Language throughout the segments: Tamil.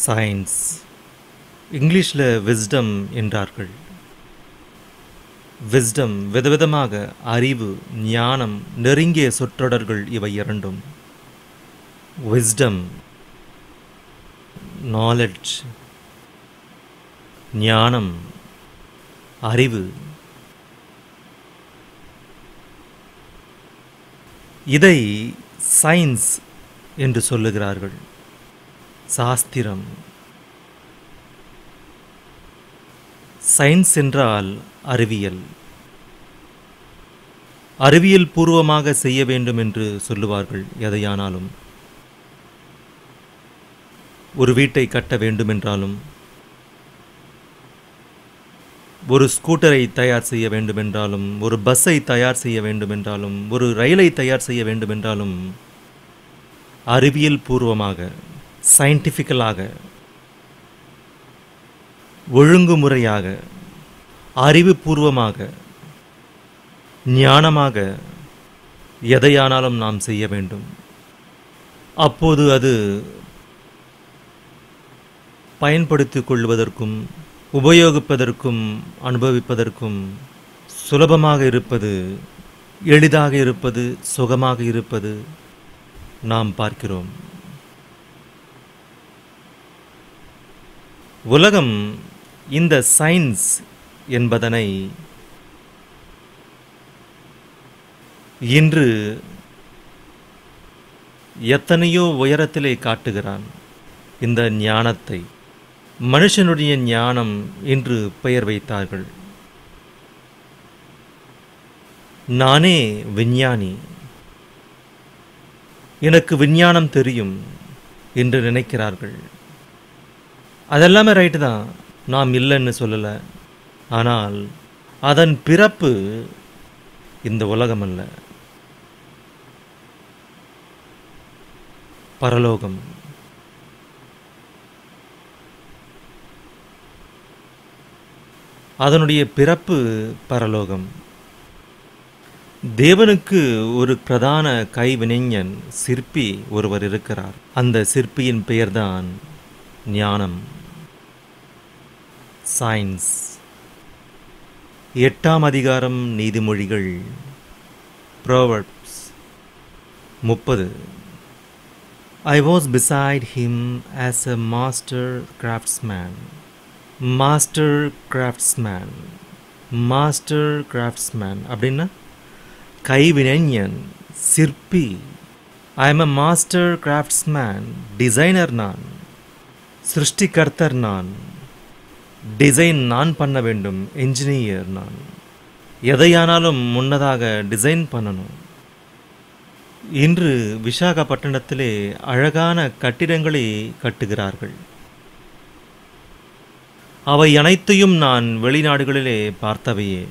சயின்ஸ் இங்கிலீஷில் விஸ்டம் என்றார்கள். விஸ்டம் விதவிதமாக அறிவு, ஞானம், நெருங்கிய சொற்றொடர்கள் இவை இரண்டும். விஸ்டம் நாலெட்ஜ், ஞானம் அறிவு. இதை சயின்ஸ் என்று சொல்லுகிறார்கள். சாஸ்திரம். சயின்ஸ் என்றால் அறிவியல். அறிவியல் பூர்வமாக செய்ய வேண்டும் என்று சொல்லுவார்கள் எதையானாலும். ஒரு வீட்டை கட்ட வேண்டுமென்றாலும், ஒரு ஸ்கூட்டரை தயார் செய்ய வேண்டுமென்றாலும், ஒரு பஸ்ஸை தயார் செய்ய வேண்டுமென்றாலும், ஒரு ரயிலை தயார் செய்ய வேண்டுமென்றாலும் அறிவியல் பூர்வமாக, சயின்டிஃபிக்கலாக, ஒழுங்குமுறையாக, அறிவுபூர்வமாக, ஞானமாக எதையானாலும் நாம் செய்ய வேண்டும். அப்போது அது பயன்படுத்திக் கொள்வதற்கும், உபயோகிப்பதற்கும், அனுபவிப்பதற்கும் சுலபமாக இருப்பது, எளிதாக இருப்பது, சுகமாக இருப்பது நாம் பார்க்கிறோம். உலகம் இந்த சயின்ஸ் என்பதனை இன்று எத்தனையோ உயரத்திலே காட்டுகிறான். இந்த ஞானத்தை மனுஷனுடைய ஞானம் என்று பெயர் வைத்தார்கள். நானே விஞ்ஞானி, எனக்கு விஞ்ஞானம் தெரியும் என்று நினைக்கிறார்கள். அதெல்லாமே ரைட்டு தான், நாம் இல்லைன்னு சொல்லலை. ஆனால் அதன் பிறப்பு இந்த உலகம் அல்ல, பரலோகம். அதனுடைய பிறப்பு பரலோகம். தேவனுக்கு ஒரு பிரதான கைவினைஞன், சிற்பி ஒருவர் இருக்கிறார். அந்த சிற்பியின் பெயர்தான் ஞானம், சயின்ஸ். 8ஆம் அதிகாரம் நீதிமொழிகள், Proverbs 30. I was beside him as a master craftsman. Master craftsman, master craftsman அப்படின்னா கைவினைஞன், சிற்பி. I am a master craftsman, designer நான், சிருஷ்டிகர்த்தர் நான், டிசைன் நான் பண்ண வேண்டும், என்ஜினியர் நான். எதையானாலும் முன்னதாக டிசைன் பண்ணணும். இன்று விசாகப்பட்டினத்திலே அழகான கட்டிடங்களை கட்டுகிறார்கள். அவை அனைத்தையும் நான் வெளிநாடுகளிலே பார்த்தவையே.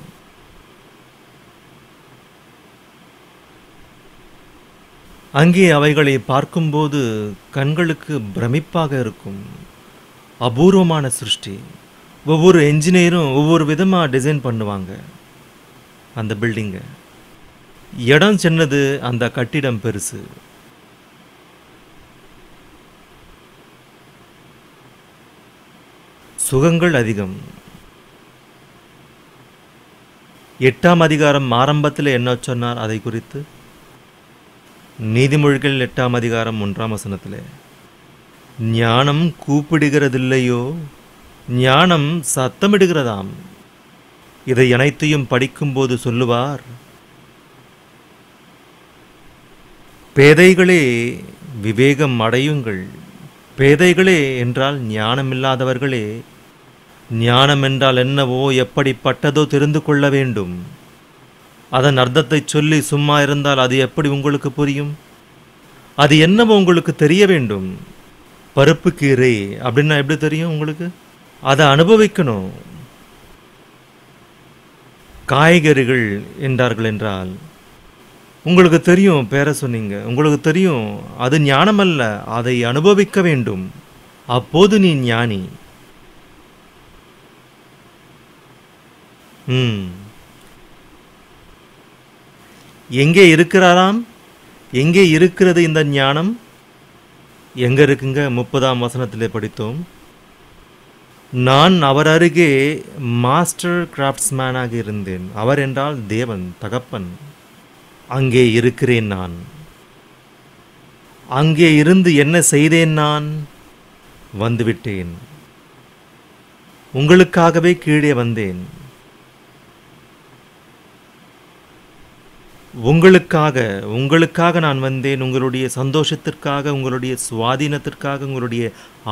அங்கே அவைகளை பார்க்கும்போது கண்களுக்கு பிரமிப்பாக இருக்கும். அபூர்வமான சிருஷ்டி. ஒவ்வொரு என்ஜினியரும் ஒவ்வொரு விதமாக டிசைன் பண்ணுவாங்க அந்த பில்டிங்கை. இடம் சின்னது, அந்த கட்டிடம் பெருசு. சுகங்கள் அதிகம். 8ஆம் அதிகாரம் ஆரம்பத்தில் என்ன சொன்னார் அதை குறித்து? நீதிமொழிகள் 8ஆம் அதிகாரம் 1ஆம் வசனத்தில், ஞானம் கூப்பிடுகிறதில்லையோ, ஞானம் சத்தமிடுகிறதாம். இதை அனைத்தையும் படிக்கும்போது சொல்லுவார், பேதைகளே விவேகம் அடையுங்கள். பேதைகளே என்றால் ஞானமில்லாதவர்களே. ஞானம் என்றால் என்னவோ, எப்படிப்பட்டதோ தெரிந்து கொள்ள வேண்டும். அதன் அர்த்தத்தை சொல்லி சும்மா இருந்தால் அது எப்படி உங்களுக்கு புரியும்? அது என்னவோ உங்களுக்கு தெரிய வேண்டும். பருப்பு கீரை அப்படின்னா எப்படி தெரியும் உங்களுக்கு? அதை அனுபவிக்கணும். காய்கறிகள் என்றார்கள் என்றால் உங்களுக்கு தெரியும், பேர சொன்னீங்க, உங்களுக்கு தெரியும். அது ஞானம் அல்ல, அதை அனுபவிக்க வேண்டும். அப்போது நீ ஞானி. எங்கே இருக்கிறாராம்? எங்கே இருக்கிறது இந்த ஞானம்? எங்க இருக்குங்க? 30ஆம் வசனத்திலே படித்தோம். நான் அவர் அருகே மாஸ்டர் கிராஃப்ட்ஸ்மேனாக இருந்தேன். அவர் என்றால் தேவன், தகப்பன். அங்கே இருக்கிறேன் நான். அங்கே இருந்து என்ன செய்தேன் நான்? வந்துவிட்டேன். உங்களுக்காகவே கீழே வந்தேன். உங்களுக்காக நான் வந்தேன். உங்களுடைய சந்தோஷத்திற்காக, உங்களுடைய சுவாதீனத்திற்காக, உங்களுடைய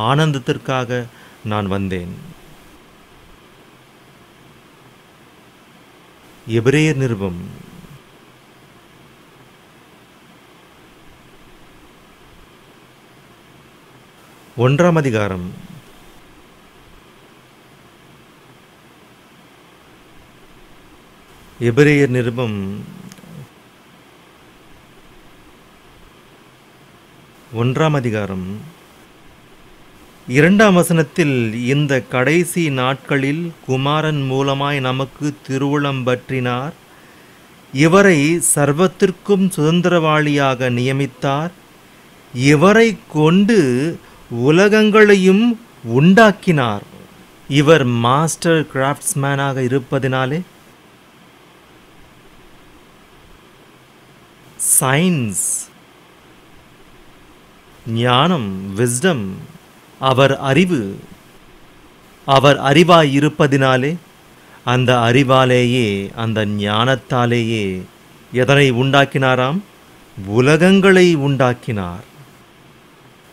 ஆனந்தத்திற்காக நான் வந்தேன். எபிரேயர் நிருபம் 1ஆம் அதிகாரம் 1ஆம் அதிகாரம் 2ஆம் வசனத்தில், இந்த கடைசி நாட்களில் குமாரன் மூலமாய் நமக்கு திருவுளம் பற்றினார். இவரை சர்வத்திற்கும் சுதந்திரவாளியாக நியமித்தார். இவரை கொண்டு உலகங்களையும் உண்டாக்கினார். இவர் மாஸ்டர் கிராஃப்ட்ஸ்மேனாக இருப்பதினாலே சயின்ஸ், ஞானம், விஸ்டம், அவர் அறிவாய் இருப்பதினாலே, அந்த அறிவாலேயே, அந்த ஞானத்தாலேயே எதனை உண்டாக்கினாராம்? உலகங்களை உண்டாக்கினார்.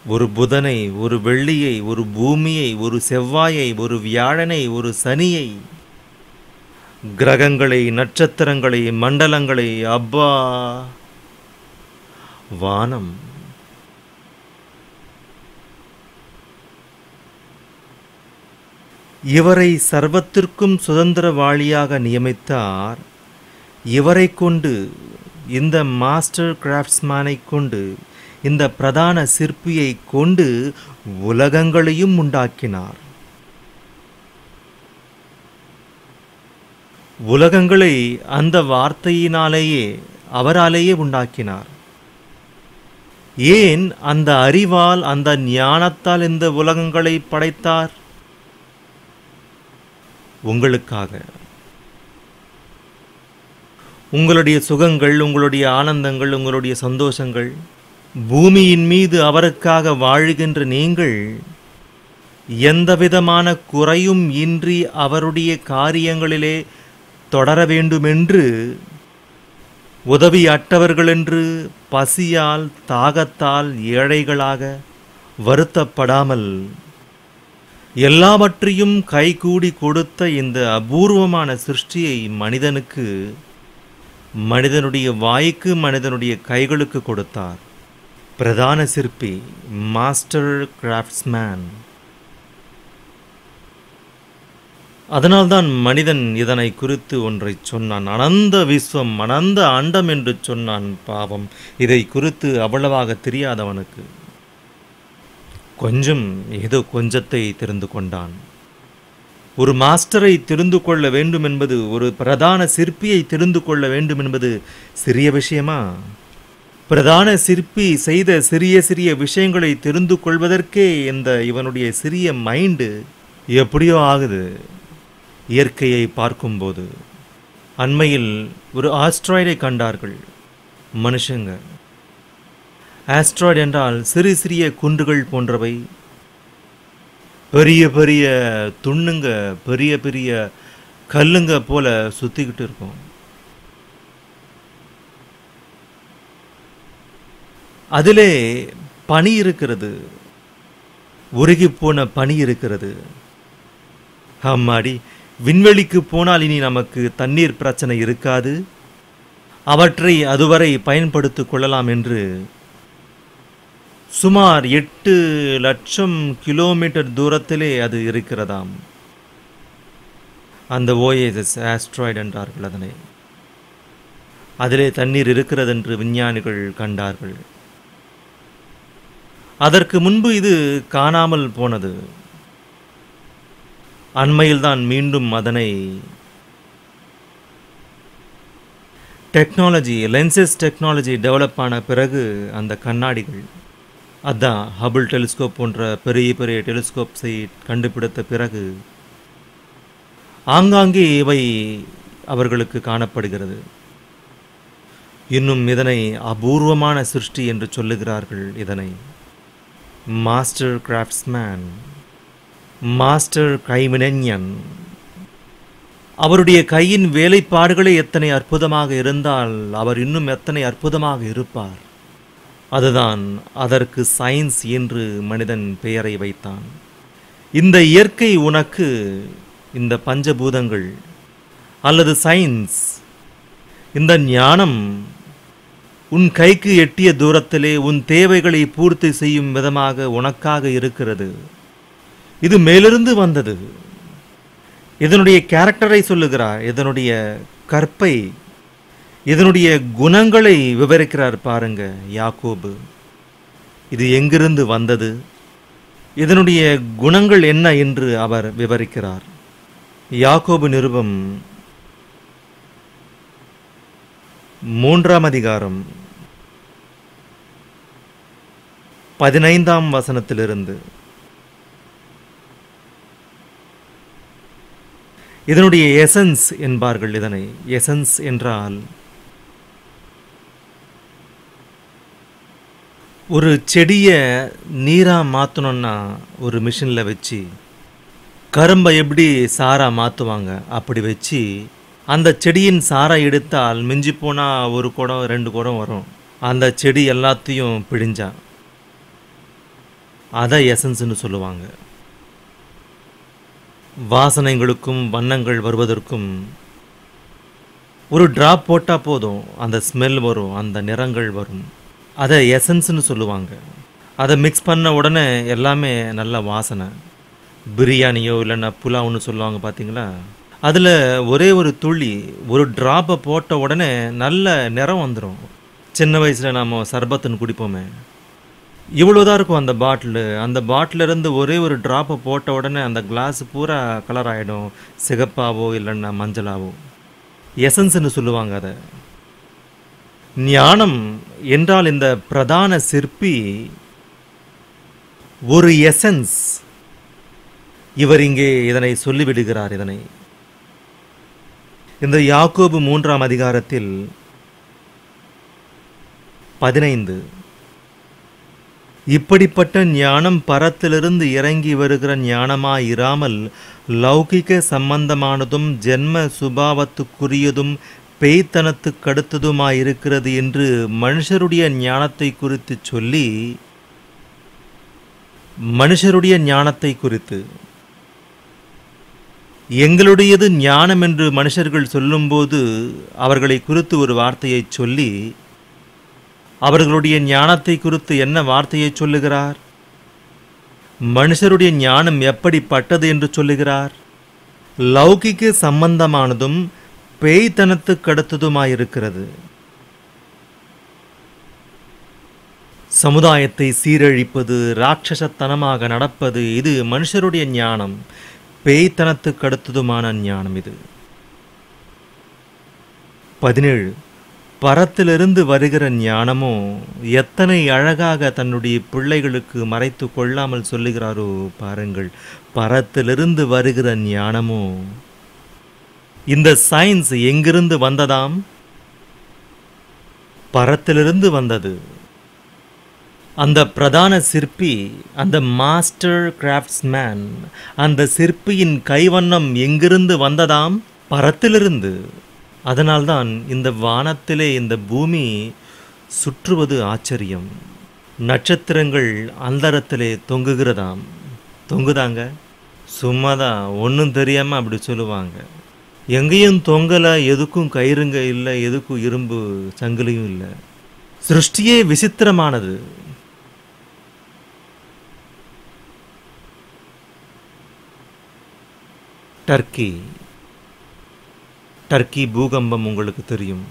ஒரு புதனை, ஒரு வெள்ளியை, ஒரு பூமியை, ஒரு செவ்வாயை, ஒரு வியாழனை, ஒரு சனியை, கிரகங்களை, நட்சத்திரங்களை, மண்டலங்களை, அப்பா, வானம். இவரை சர்வத்திற்கும் சுதந்திரவாளியாக நியமித்தார். இவரை கொண்டு, இந்த மாஸ்டர் கிராஃப்ட்ஸ்மேனை கொண்டு, இந்த பிரதான சிற்பியை கொண்டு உலகங்களையும் உண்டாக்கினார். உலகங்களை அந்த வார்த்தையினாலேயே, அவராலேயே உண்டாக்கினார். ஏன் அந்த அறிவால், அந்த ஞானத்தால் இந்த உலகங்களை படைத்தார்? உங்களுக்காக. உங்களுடைய சுகங்கள், உங்களுடைய ஆனந்தங்கள், உங்களுடைய சந்தோஷங்கள், பூமியின் மீது அவருக்காக வாழுகின்ற நீங்கள் எந்தவிதமான குறையும் இன்றி அவருடைய காரியங்களிலே தொடர வேண்டுமென்று, உதவி அற்றவர்களென்று, பசியால், தாகத்தால், ஏழைகளாக வருத்தப்படாமல் எல்லாவற்றையும் கைகூடி கொடுத்த இந்த அபூர்வமான சிருஷ்டியை மனிதனுக்கு, மனிதனுடைய வாய்க்கு, மனிதனுடைய கைகளுக்கு கொடுத்தார். பிரதான சிற்பி, மாஸ்டர் கிராஃப்ட்ஸ்மேன். அதனால்தான் மனிதன் இதனை குறித்து ஒன்றை சொன்னான். அனந்த விஸ்வம், அனந்த அண்டம் என்று சொன்னான். பாவம், இதை குறித்து அவ்வளவாக தெரியாதவனுக்கு ஏதோ கொஞ்சத்தை தெரிந்து கொண்டான். ஒரு மாஸ்டரை தெரிந்து கொள்ள வேண்டும் என்பது, ஒரு பிரதான சிற்பியை தெரிந்து கொள்ள வேண்டும் என்பது சிறிய விஷயமா? பிரதான சிற்பி செய்த சிறிய சிறிய விஷயங்களை தெரிந்து கொள்வதற்கே இவனுடைய சிறிய மைண்டு எப்படியோ ஆகுது. இயற்கையை பார்க்கும்போது அண்மையில் ஒரு ஆஸ்ட்ராய்டை கண்டார்கள் மனுஷங்க. ஆஸ்ட்ராய்டு என்றால் சிறு சிறிய குன்றுகள் போன்றவை, பெரிய பெரிய துண்ணுங்க, பெரிய பெரிய கல்லுங்க போல சுத்திக்கிட்டு இருக்கும். அதிலே பனி இருக்கிறது, உருகி போன பனி இருக்கிறது. அம்மாடி, விண்வெளிக்கு போனால் இனி நமக்கு தண்ணீர் பிரச்சனை இருக்காது, அவற்றை அதுவரை பயன்படுத்திக் கொள்ளலாம் என்று சுமார் 8 லட்சம் கிலோமீட்டர் தூரத்திலே அது இருக்கிறதாம். அந்த ஓஏஎஸ் ஆஸ்ட்ராய்டு என்றார்கள் அதனை. அதிலே தண்ணீர் இருக்கிறது என்று விஞ்ஞானிகள் கண்டார்கள். அதற்கு முன்பு இது காணாமல் போனது. அண்மையில்தான் மீண்டும் அதனை டெக்னாலஜி, லென்சஸ் டெக்னாலஜி டெவலப் ஆன பிறகு அந்த கண்ணாடிகள் அதான் ஹபிள் டெலிஸ்கோப் போன்ற பெரிய பெரிய டெலிஸ்கோப்ஸை கண்டுபிடித்த பிறகு ஆங்காங்கே இவை அவர்களுக்கு காணப்படுகிறது. இன்னும் இதனை அபூர்வமான சிருஷ்டி என்று சொல்லுகிறார்கள். இதனை மாஸ்டர் கிராஃப்ட்ஸ்மேன், மாஸ்டர் கைவினைஞன், அவருடைய கையின் வேலைப்பாடுகளே எத்தனை அற்புதமாக இருந்தால் அவர் இன்னும் எத்தனை அற்புதமாக இருப்பார். அதுதான் அதற்கு சயின்ஸ் என்று மனிதன் பெயரை வைத்தான். இந்த இயற்கை உனக்கு, இந்த பஞ்சபூதங்கள் அல்லது சயின்ஸ், இந்த ஞானம் உன் கைக்கு எட்டிய தூரத்திலே உன் தேவைகளை பூர்த்தி செய்யும் விதமாக உனக்காக இருக்கிறது. இது மேலிருந்து வந்தது. இதனுடைய கேரக்டரை சொல்லுகிறார், இதனுடைய கற்பை, இதனுடைய குணங்களை விவரிக்கிறார். பாருங்க யாக்கோபு, இது எங்கிருந்து வந்தது, இதனுடைய குணங்கள் என்ன என்று அவர் விவரிக்கிறார். யாக்கோபு நிருபம் 3ஆம் அதிகாரம் 15ஆம் வசனத்திலிருந்து இதனுடைய எசன்ஸ் என்பார்கள். இதனை எசன்ஸ் என்றால் ஒரு செடியை நீராக மாற்றணுன்னா ஒரு மிஷினில் வச்சு, கரும்பை எப்படி சாராக மாற்றுவாங்க அப்படி வச்சு அந்த செடியின் சாரை எடுத்தால் மிஞ்சி போனால் 1 குடம் 2 குடம் வரும். அந்த செடி எல்லாத்தையும் பிழிஞ்சா அதை எசன்ஸ்னு சொல்லுவாங்க. வாசனைகளுக்கும் வண்ணங்கள் வருவதற்கும் ஒரு டிராப் போட்டால் போதும், அந்த ஸ்மெல் வரும், அந்த நிறங்கள் வரும். அதை எசன்ஸ்னு சொல்லுவாங்க. அதை மிக்ஸ் பண்ண உடனே எல்லாமே நல்ல வாசனை. பிரியாணியோ இல்லைன்னா புலாவுன்னு சொல்லுவாங்க பார்த்தீங்களா, அதில் ஒரே ஒரு துளி, ஒரு ட்ராப்பை போட்ட உடனே நல்ல நிறம் வந்துடும். சின்ன வயசில் நாம் சர்பத்துன்னு குடிப்போமே, இவ்வளோதான் இருக்கும் அந்த பாட்டிலு. அந்த பாட்டிலிருந்து ஒரே ஒரு ட்ராப்பை போட்ட உடனே அந்த கிளாஸ் பூரா கலர் ஆகிடும், சிகப்பாவோ இல்லைன்னா மஞ்சளாவோ. எசன்ஸ்ன்னு சொல்லுவாங்க அதை. ஞானம் என்றால் இந்த பிரதான சிற்பி ஒரு எசன்ஸ். இவர் இங்கே இதனை சொல்லிவிடுகிறார். இதனை இந்த யாக்கோபு 3ஆம் அதிகாரத்தில் 15, இப்படிப்பட்ட ஞானம் பரத்திலிருந்து இறங்கி வருகிற ஞானமாயிராமல் லௌகிக சம்பந்தமானதும் ஜென்ம சுபாவத்துக்குரியதும் பேய்த்தனத்துக்கடுத்ததுமாயிருக்கிறது என்று மனுஷருடைய ஞானத்தை குறித்து சொல்லி, மனுஷருடைய ஞானத்தை குறித்து, எங்களுடையது ஞானம் என்று மனுஷர்கள் சொல்லும்போது அவர்களை குறித்து ஒரு வார்த்தையை சொல்லி, அவர்களுடைய ஞானத்தை குறித்து என்ன வார்த்தையை சொல்லுகிறார்? மனுஷருடைய ஞானம் எப்படிப்பட்டது என்று சொல்லுகிறார்? லௌகிக சம்பந்தமானதும் பேய்த்தனத்துக்கடுத்ததுமாயிருக்கிறது. சமுதாயத்தை சீரழிப்பது, ராட்சசத்தனமாக நடப்பது, இது மனுஷருடைய ஞானம். பேய்த்தனத்துக்கடுத்ததுமான ஞானம் இது. 17, பரத்திலிருந்து வருகிற ஞானமோ எத்தனை அழகாக தன்னுடைய பிள்ளைகளுக்கு மறைத்து கொள்ளாமல் சொல்லுகிறாரோ பாருங்கள். பரத்திலிருந்து வருகிற ஞானமோ, இந்த சயின்ஸ் எங்கிருந்து வந்ததாம்? பரத்திலிருந்து வந்தது. அந்த பிரதான சிற்பி, அந்த மாஸ்டர் கிராஃப்ட்ஸ்மேன், அந்த சிற்பியின் கைவண்ணம் எங்கிருந்து வந்ததாம்? பரத்திலிருந்து. அதனால்தான் இந்த வானத்திலே இந்த பூமி சுற்றுவது ஆச்சரியம். நட்சத்திரங்கள் அந்தரத்திலே தொங்குகிறதாம். தொங்குதாங்க, சும்மாதான், ஒன்றும் தெரியாமல் அப்படி சொல்லுவாங்க. எங்கேயும் தொங்கலை, எதுக்கும் கயிறுங்க இல்லை, எதுக்கும் இரும்பு சங்கிலியும் இல்லை. சிருஷ்டியே விசித்திரமானது. டர்க்கி பூகம்பம் உங்களுக்கு தெரியும்.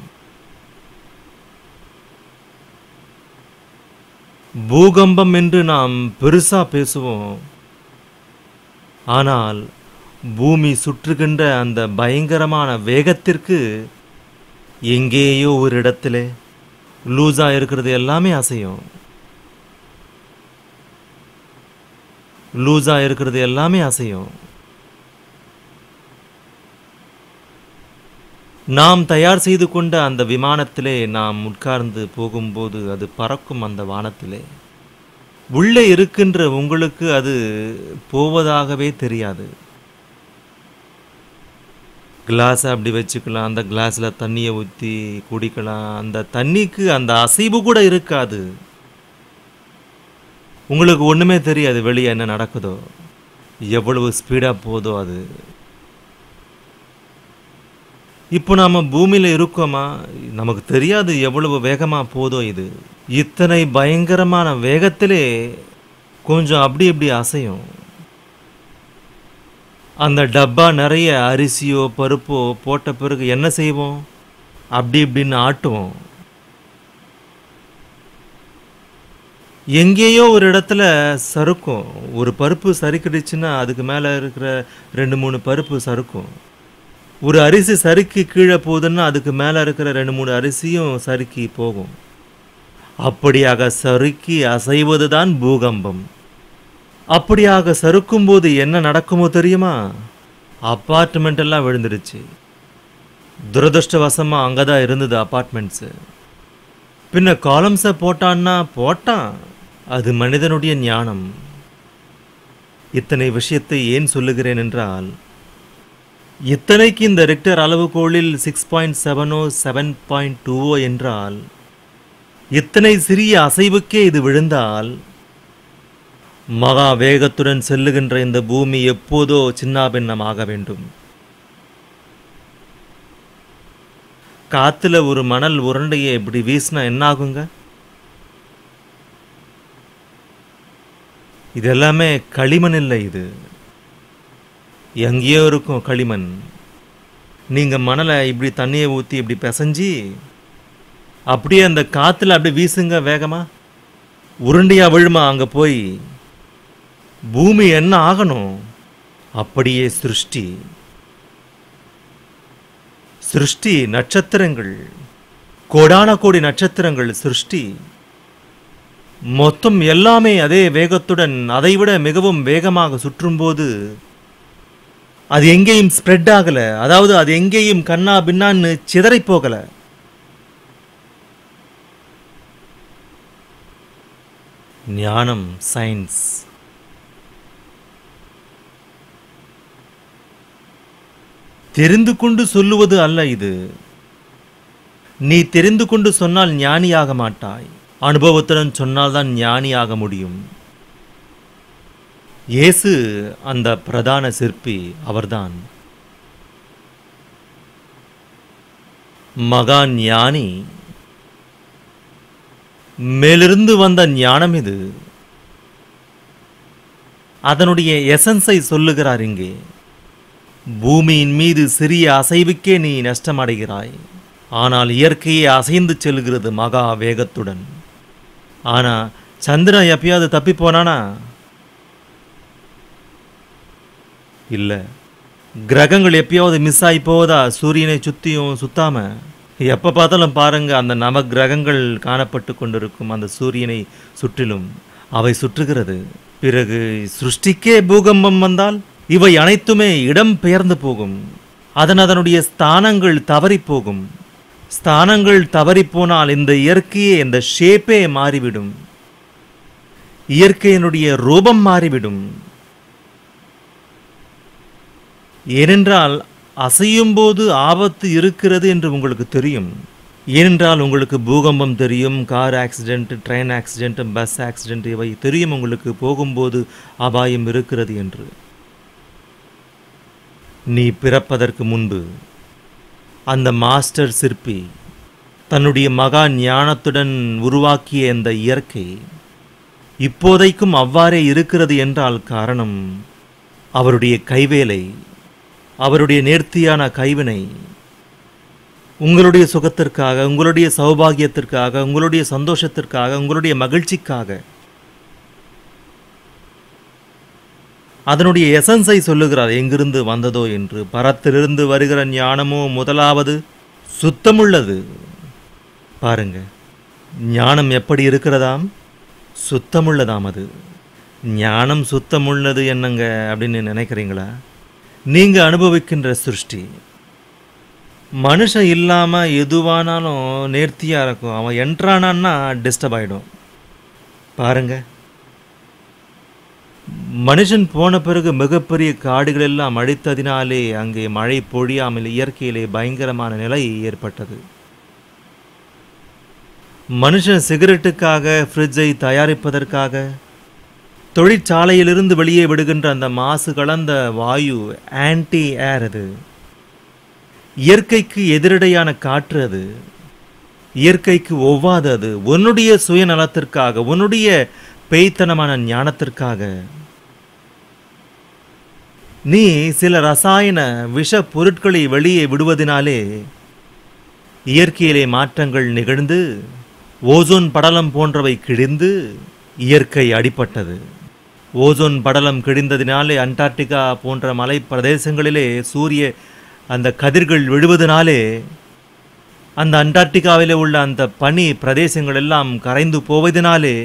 பூகம்பம் என்று நாம் பெருசா பேசுவோம். ஆனால் பூமி சுற்றுகின்ற அந்த பயங்கரமான வேகத்திற்கு எங்கேயோ ஒரு இடத்துல லூஸா இருக்கிறது எல்லாமே அசையும். லூஸா இருக்கிறது எல்லாமே அசையும். நாம் தயார் செய்து கொண்ட அந்த விமானத்திலே நாம் உட்கார்ந்து போகும்போது அது பறக்கும் அந்த வானத்திலே. உள்ளே இருக்கின்ற உங்களுக்கு அது போவதாகவே தெரியாது. கிளாஸை அப்படி வச்சுக்கலாம், அந்த கிளாஸில் தண்ணியை ஊற்றி குடிக்கலாம். அந்த தண்ணிக்கு அந்த அசைவு கூட இருக்காது. உங்களுக்கு ஒன்றுமே தெரியாது வெளியே என்ன நடக்குதோ, எவ்வளவு ஸ்பீடாக போதோ அது. இப்போ நாம் பூமியில் இருக்கோமா, நமக்கு தெரியாது எவ்வளவு வேகமாக போதோ இது. இத்தனை பயங்கரமான வேகத்திலே கொஞ்சம் அப்படி இப்படி அசையும். அந்த டப்பா நிறைய அரிசியோ பருப்போ போட்ட பிறகு என்ன செய்வோம்? அப்படி இப்படின்னு ஆட்டுவோம். எங்கேயோ ஒரு இடத்துல சறுக்கும். ஒரு பருப்பு சறுக்கிடுச்சுன்னா அதுக்கு மேலே இருக்கிற 2-3 பருப்பு சறுக்கும். ஒரு அரிசி சறுக்கி கீழே போகுதுன்னா அதுக்கு மேலே இருக்கிற 2-3 அரிசியும் சறுக்கி போகும். அப்படியாக சறுக்கி அசைவது தான் பூகம்பம். அப்படியாக சறுக்கும்போது என்ன நடக்குமோ தெரியுமா? அப்பார்ட்மெண்ட் எல்லாம் விழுந்துருச்சு. துரதிருஷ்டவசமாக அங்கே தான் இருந்தது அப்பார்ட்மெண்ட்ஸு. பின்ன காலம்ஸை போட்டான்னா போட்டான். அது மனிதனுடைய ஞானம். இத்தனை விஷயத்தை ஏன் சொல்லுகிறேன் என்றால், இத்தனைக்கு இந்த ரிக்டர் அளவுகோலில் 6.7 7.2 என்றால், இத்தனை சிறிய அசைவுக்கே இது விழுந்தால், மகா வேகத்துடன் செல்லுகின்ற இந்த பூமி எப்போதோ சின்னாபின்னமாக வேண்டும். காத்துல ஒரு மணல் உருண்டையை இப்படி வீசினா என்ன ஆகுங்க? இதெல்லாமே களிமண் இல்லை. இது எங்கேயோ இருக்கும் களிமண். நீங்க மணலை இப்படி தண்ணியை ஊற்றி இப்படி பிசைஞ்சி அப்படியே அந்த காத்துல அப்படி வீசுங்க வேகமா, உருண்டையா விழுமா அங்க போய். பூமி என்ன ஆகணும்? அப்படியே சிருஷ்டி. சிருஷ்டி நட்சத்திரங்கள், கோடான கோடி நட்சத்திரங்கள் சிருஷ்டி. மொத்தம் எல்லாமே அதே வேகத்துடன் அதைவிட மிகவும் வேகமாக சுற்றும்போது அது எங்கேயும் ஸ்ப்ரெட் ஆகல. அதாவது அது எங்கேயும் கண்ணா பின்னான்னு சிதறி போகல. ஞானம், சயின்ஸ். தெரிந்து கொண்டு சொல்லுவது அல்ல இது. நீ தெரிந்து கொண்டு சொன்னால் ஞானியாக மாட்டாய். அனுபவத்துடன் சொன்னால்தான் ஞானியாக முடியும். இயேசு அந்த பிரதான சிற்பி, அவர்தான் மகா ஞானி. மேலிருந்து வந்த ஞானம் இது. அதனுடைய எசன்ஸை சொல்லுகிறார் இங்கே. பூமியின் மீது சிறிய அசைவுக்கே நீ நஷ்டமடைகிறாய். ஆனால் இயற்கையே அசைந்து செல்கிறது மகா வேகத்துடன். ஆனா சந்திரன் எப்பயாவது தப்பி போனானா? இல்லை. கிரகங்கள் எப்பயாவது மிஸ் ஆகி போவதா? சூரியனை சுற்றியும் சுத்தாம எப்போ பார்த்தாலும் பாருங்க, அந்த நவ கிரகங்கள் காணப்பட்டு கொண்டிருக்கும் அந்த சூரியனை சுற்றிலும் அவை சுற்றுகிறது. பிறகு சிருஷ்டிக்கே பூகம்பம் வந்தால் இவை அனைத்துமே இடம் பெயர்ந்து போகும். அதனுடைய ஸ்தானங்கள் தவறி போகும். ஸ்தானங்கள் தவறி போனால் இந்த இயற்கையே, இந்த ஷேப்பே மாறிவிடும். இயற்கையினுடைய ரூபம் மாறிவிடும். ஏனென்றால் அசையும் போது ஆபத்து இருக்கிறது என்று உங்களுக்கு தெரியும். ஏனென்றால் உங்களுக்கு பூகம்பம் தெரியும், car accident, train accident, bus accident இவை தெரியும் உங்களுக்கு போகும்போது அபாயம் இருக்கிறது என்று. நீ பிறப்பதற்கு முன்பு அந்த மாஸ்டர் சிற்பி தன்னுடைய மகா ஞானத்துடன் உருவாக்கிய இந்த இயற்கை இப்போதைக்கும் அவ்வாறே இருக்கிறது என்றால் காரணம் அவருடைய கைவேலை, அவருடைய நேர்த்தியான கைவினை. உங்களுடைய சுகத்திற்காக, உங்களுடைய சௌபாகியத்திற்காக, உங்களுடைய சந்தோஷத்திற்காக, உங்களுடைய மகிழ்ச்சிக்காக. அதனுடைய எசன்ஸை சொல்லுகிறார் எங்கிருந்து வந்ததோ என்று. பரத்திலிருந்து வருகிற ஞானமோ முதலாவது சுத்தமுள்ளது. பாருங்க, ஞானம் எப்படி இருக்கிறதாம்? சுத்தமுள்ளதாம். அது ஞானம் சுத்தமுள்ளது என்னங்க அப்படின்னு நினைக்கிறீங்களா? நீங்க அனுபவிக்கின்ற சிருஷ்டி மனுஷன் இல்லாம எதுவானாலும் நேர்த்தியா இருக்கும். அவன் என்ட்ரானான்னா டிஸ்டர்ப் ஆயிடும். பாருங்க, மனுஷன் போன பிறகு மிகப்பெரிய காடுகள் எல்லாம் அழித்ததினாலே அங்கே மழை பொழியாமல் இயற்கையிலே பயங்கரமான நிலை ஏற்பட்டது. மனுஷன் சிகரெட்டுக்காக, ஃப்ரிட்ஜை தயாரிப்பதற்காக, தொழிற்சாலையிலிருந்து வெளியே விடுகின்ற அந்த மாசு கலந்த வாயு ஆன்டி ஏர், அது இயற்கைக்கு எதிரடையான காற்று, அது இயற்கைக்கு ஒவ்வாதது. உன்னுடைய சுயநலத்திற்காக, உன்னுடைய பேய்த்தனமான ஞானத்திற்காக நீ சில ரசாயன விஷ பொருட்களை வெளியே விடுவதனாலே இயற்கையிலே மாற்றங்கள் நிகழ்ந்து ஓசோன் படலம் போன்றவை கிழிந்து இயற்கை அடிபட்டது. ஓசோன் படலம் கிழிந்ததினாலே அண்டார்டிகா போன்ற மலை பிரதேசங்களிலே சூரிய அந்த கதிர்கள் விழுவதனாலே அந்த அண்டார்டிகாவிலே உள்ள அந்த பனி பிரதேசங்கள் எல்லாம் கரைந்து போவதனாலே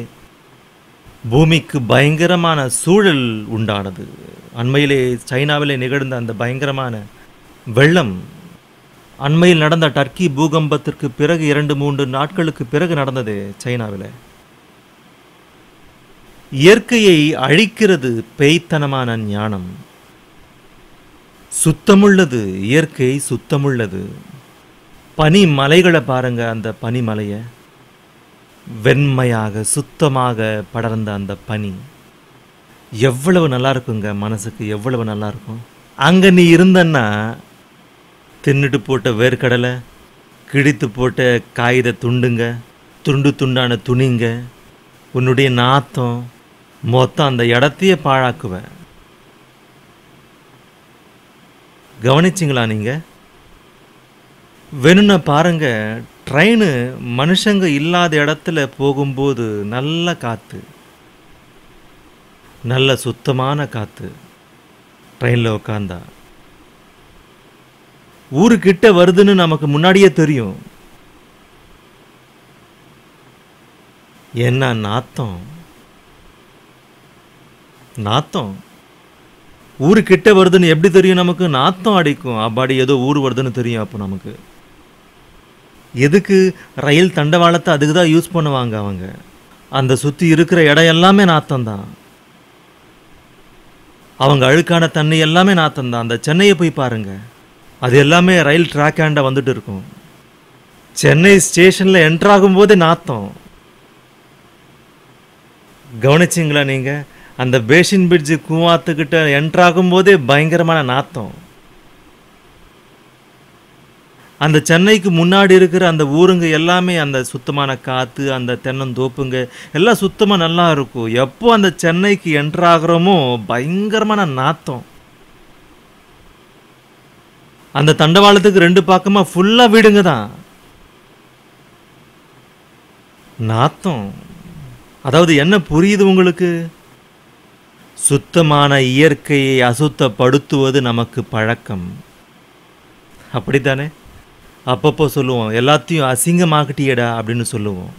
பூமிக்கு பயங்கரமான சூழல் உண்டானது. அண்மையிலே சைனாவிலே நிகழ்ந்த அந்த பயங்கரமான வெள்ளம், அண்மையில் நடந்த டர்க்கி பூகம்பத்திற்கு பிறகு 2-3 நாட்களுக்கு பிறகு நடந்தது சைனாவில். இயற்கையை அழிக்கிறது பேய்த்தனமான ஞானம். சுத்தமுள்ளது இயற்கை, சுத்தமுள்ளது. பனி மலைகளை பாருங்க, அந்த பனிமலையை வெண்மையாக சுத்தமாக படர்ந்த அந்த பனி எவ்வளவு நல்லா இருக்குங்க, மனசுக்கு எவ்வளவு நல்லா இருக்கும். அங்கே நீ இருந்தன்னா தின்னுட்டு போட்ட வேர்க்கடலை, கிழித்து போட்ட காகித துண்டுங்க, துண்டு துண்டான துணிங்க, உன்னுடைய நாத்தம் மொத்தம் அந்த இடத்தையே பாழாக்குவேன். கவனிச்சிங்களா நீங்க? வேணும்னா பாருங்க, ட்ரெயின் மனுஷங்க இல்லாத இடத்துல போகும்போது நல்ல காற்று, நல்ல சுத்தமான காற்று. ட்ரெயினில் உட்காந்தா ஊருக்கிட்ட வருதுன்னு நமக்கு முன்னாடியே தெரியும். என்ன நாத்தம், நாத்தம் ஊருக்கிட்ட வருதுன்னு எப்படி தெரியும் நமக்கு? நாத்தம் அடிக்கும். அப்பாடி ஏதோ ஊர் வருதுன்னு தெரியும். அப்போ நமக்கு எதுக்கு? ரயில் தண்டவாளத்தை அதுக்கு தான் யூஸ் பண்ணுவாங்க அவங்க. அந்த சுற்றி இருக்கிற இடம் எல்லாமே நாத்தம்தான். அவங்க அழுக்கான தண்ணி எல்லாமே நாத்தம்தான். அந்த சென்னையை போய் பாருங்க, அது எல்லாமே ரயில் ட்ராக் ஆண்ட வந்துட்டு இருக்கும். சென்னை ஸ்டேஷனில் என்ட்ராகும் போதே நாத்தம். கவனிச்சிங்களா நீங்க? அந்த பேஷன் பிரிட்ஜு கூவாத்துக்கிட்ட என்ட்ராகும் போதே பயங்கரமான நாத்தம். அந்த சென்னைக்கு முன்னாடி இருக்கிற அந்த ஊருங்க எல்லாமே அந்த சுத்தமான காற்று, அந்த தென்னந்தோப்புங்க எல்லாம் சுத்தமாக நல்லா இருக்கும். எப்போ அந்த சென்னைக்கு என்ட்ராகிறோமோ பயங்கரமான நாத்தம். அந்த தண்டவாளத்துக்கு 2 பக்கமாக ஃபுல்லாக வீடுங்க தான். நாத்தம். அதாவது என்ன புரியுது உங்களுக்கு? சுத்தமான இயற்கையை அசுத்தப்படுத்துவது நமக்கு பழக்கம். அப்படித்தானே? அப்பப்போ சொல்லுவோம், எல்லாத்தையும் அசிங்கமாக்கிட்டியடா அப்படின்னு சொல்லுவோம்.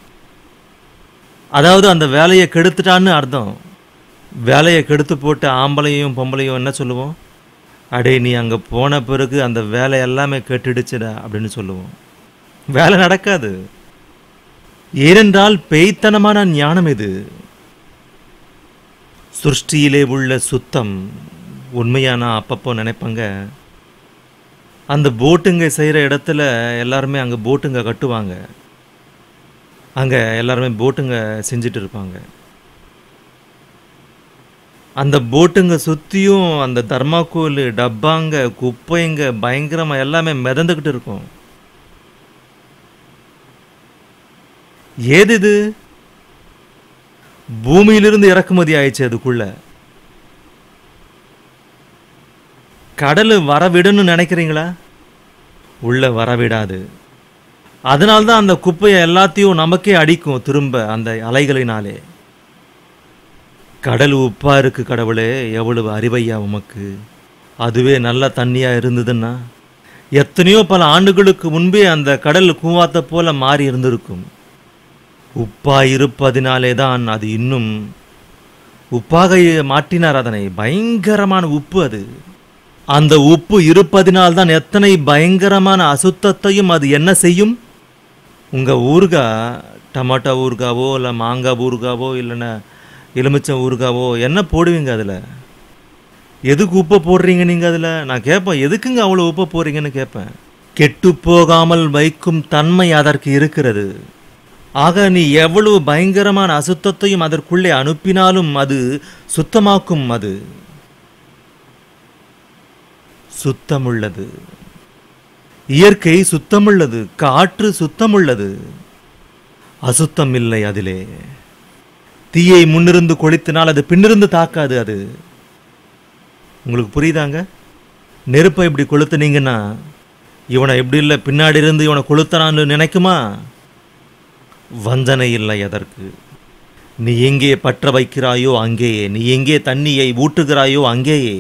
அதாவது அந்த வேலையை கெடுத்துட்டான்னு அர்த்தம். வேலையை கெடுத்து போட்டு ஆம்பளையும் பொம்பளையும் என்ன சொல்லுவோம்? அடே நீ அங்கே போன பிறகு அந்த வேலை எல்லாமே கெட்டுடுச்சுடா அப்படின்னு சொல்லுவோம். வேலை நடக்காது. ஏனென்றால் பேய்த்தனமான ஞானம் இது. சிருஷ்டியிலே உள்ள சுத்தம் உண்மையானா அப்பப்போ நினைப்பாங்க, அந்த போட்டுங்க செய்கிற இடத்துல எல்லாருமே அங்கே போட்டுங்க கட்டுவாங்க. அங்கே எல்லாருமே போட்டுங்க செஞ்சுட்டு இருப்பாங்க. அந்த போட்டுங்க சுற்றியும் அந்த தர்மாக்கோல் டப்பாங்க குப்பைங்க பயங்கரமாக எல்லாமே மிதந்துக்கிட்டு இருக்கும். ஏது இது? பூமியிலிருந்து இறக்குமதி ஆயிடுச்சு. அதுக்குள்ள கடல் வரவிடணும்னு நினைக்கிறீங்களா? உள்ள வரவிடாது. அதனால்தான் அந்த குப்பையை எல்லாத்தையும் நமக்கே அடிக்கும் திரும்ப அந்த அலைகளினாலே. கடல் உப்பா இருக்கு கடவுளே, எவ்வளவு அறிவையா உமக்கு. அதுவே நல்ல தண்ணியா இருந்ததுன்னா எத்தனையோ பல ஆண்டுகளுக்கு முன்பே அந்த கடல் கூவாத்த போல மாறி இருந்திருக்கும். உப்பா இருப்பதினாலே தான் அது இன்னும் உப்பாக மாற்றினார் அதனை. பயங்கரமான உப்பு அது. அந்த உப்பு இருப்பதினால்தான் எத்தனை பயங்கரமான அசுத்தத்தையும் அது என்ன செய்யும். உங்கள் ஊறுகாய், டமாட்டோ ஊறுகாவோ இல்லை மாங்காய் ஊறுகாவோ இல்லைன்னா எலுமிச்சம் ஊறுகாவோ என்ன போடுவீங்க அதில்? எதுக்கு உப்பை போடுறீங்க நீங்கள் அதில்? நான் கேட்பேன், எதுக்குங்க அவ்வளோ உப்பை போடுறீங்கன்னு கேட்பேன். கெட்டு போகாமல் வைக்கும் தன்மை அதற்கு இருக்கிறது. ஆக நீ எவ்வளவு பயங்கரமான அசுத்தத்தையும் அதற்குள்ளே அனுப்பினாலும் அது சுத்தமாக்கும். அது சுத்தமுள்ளது. இயற்கை சுத்தமுள்ளது. காற்று சுத்தமுள்ளது. அசுத்தம் இல்லை அதிலே. தீயை முன்னிருந்து கொளுத்தினால் அது பின்னிருந்து தாக்காது. அது உங்களுக்கு புரியுதாங்க? நெருப்பை இப்படி கொளுத்துனீங்கன்னா இவனை எப்படி இல்லை பின்னாடி இருந்து இவனை கொளுத்தனான்னு நினைக்குமா? வஞ்சனை இல்லை அதற்கு. நீ எங்கே பற்ற வைக்கிறாயோ அங்கேயே, நீ எங்கே தண்ணியை ஊற்றுகிறாயோ அங்கேயே.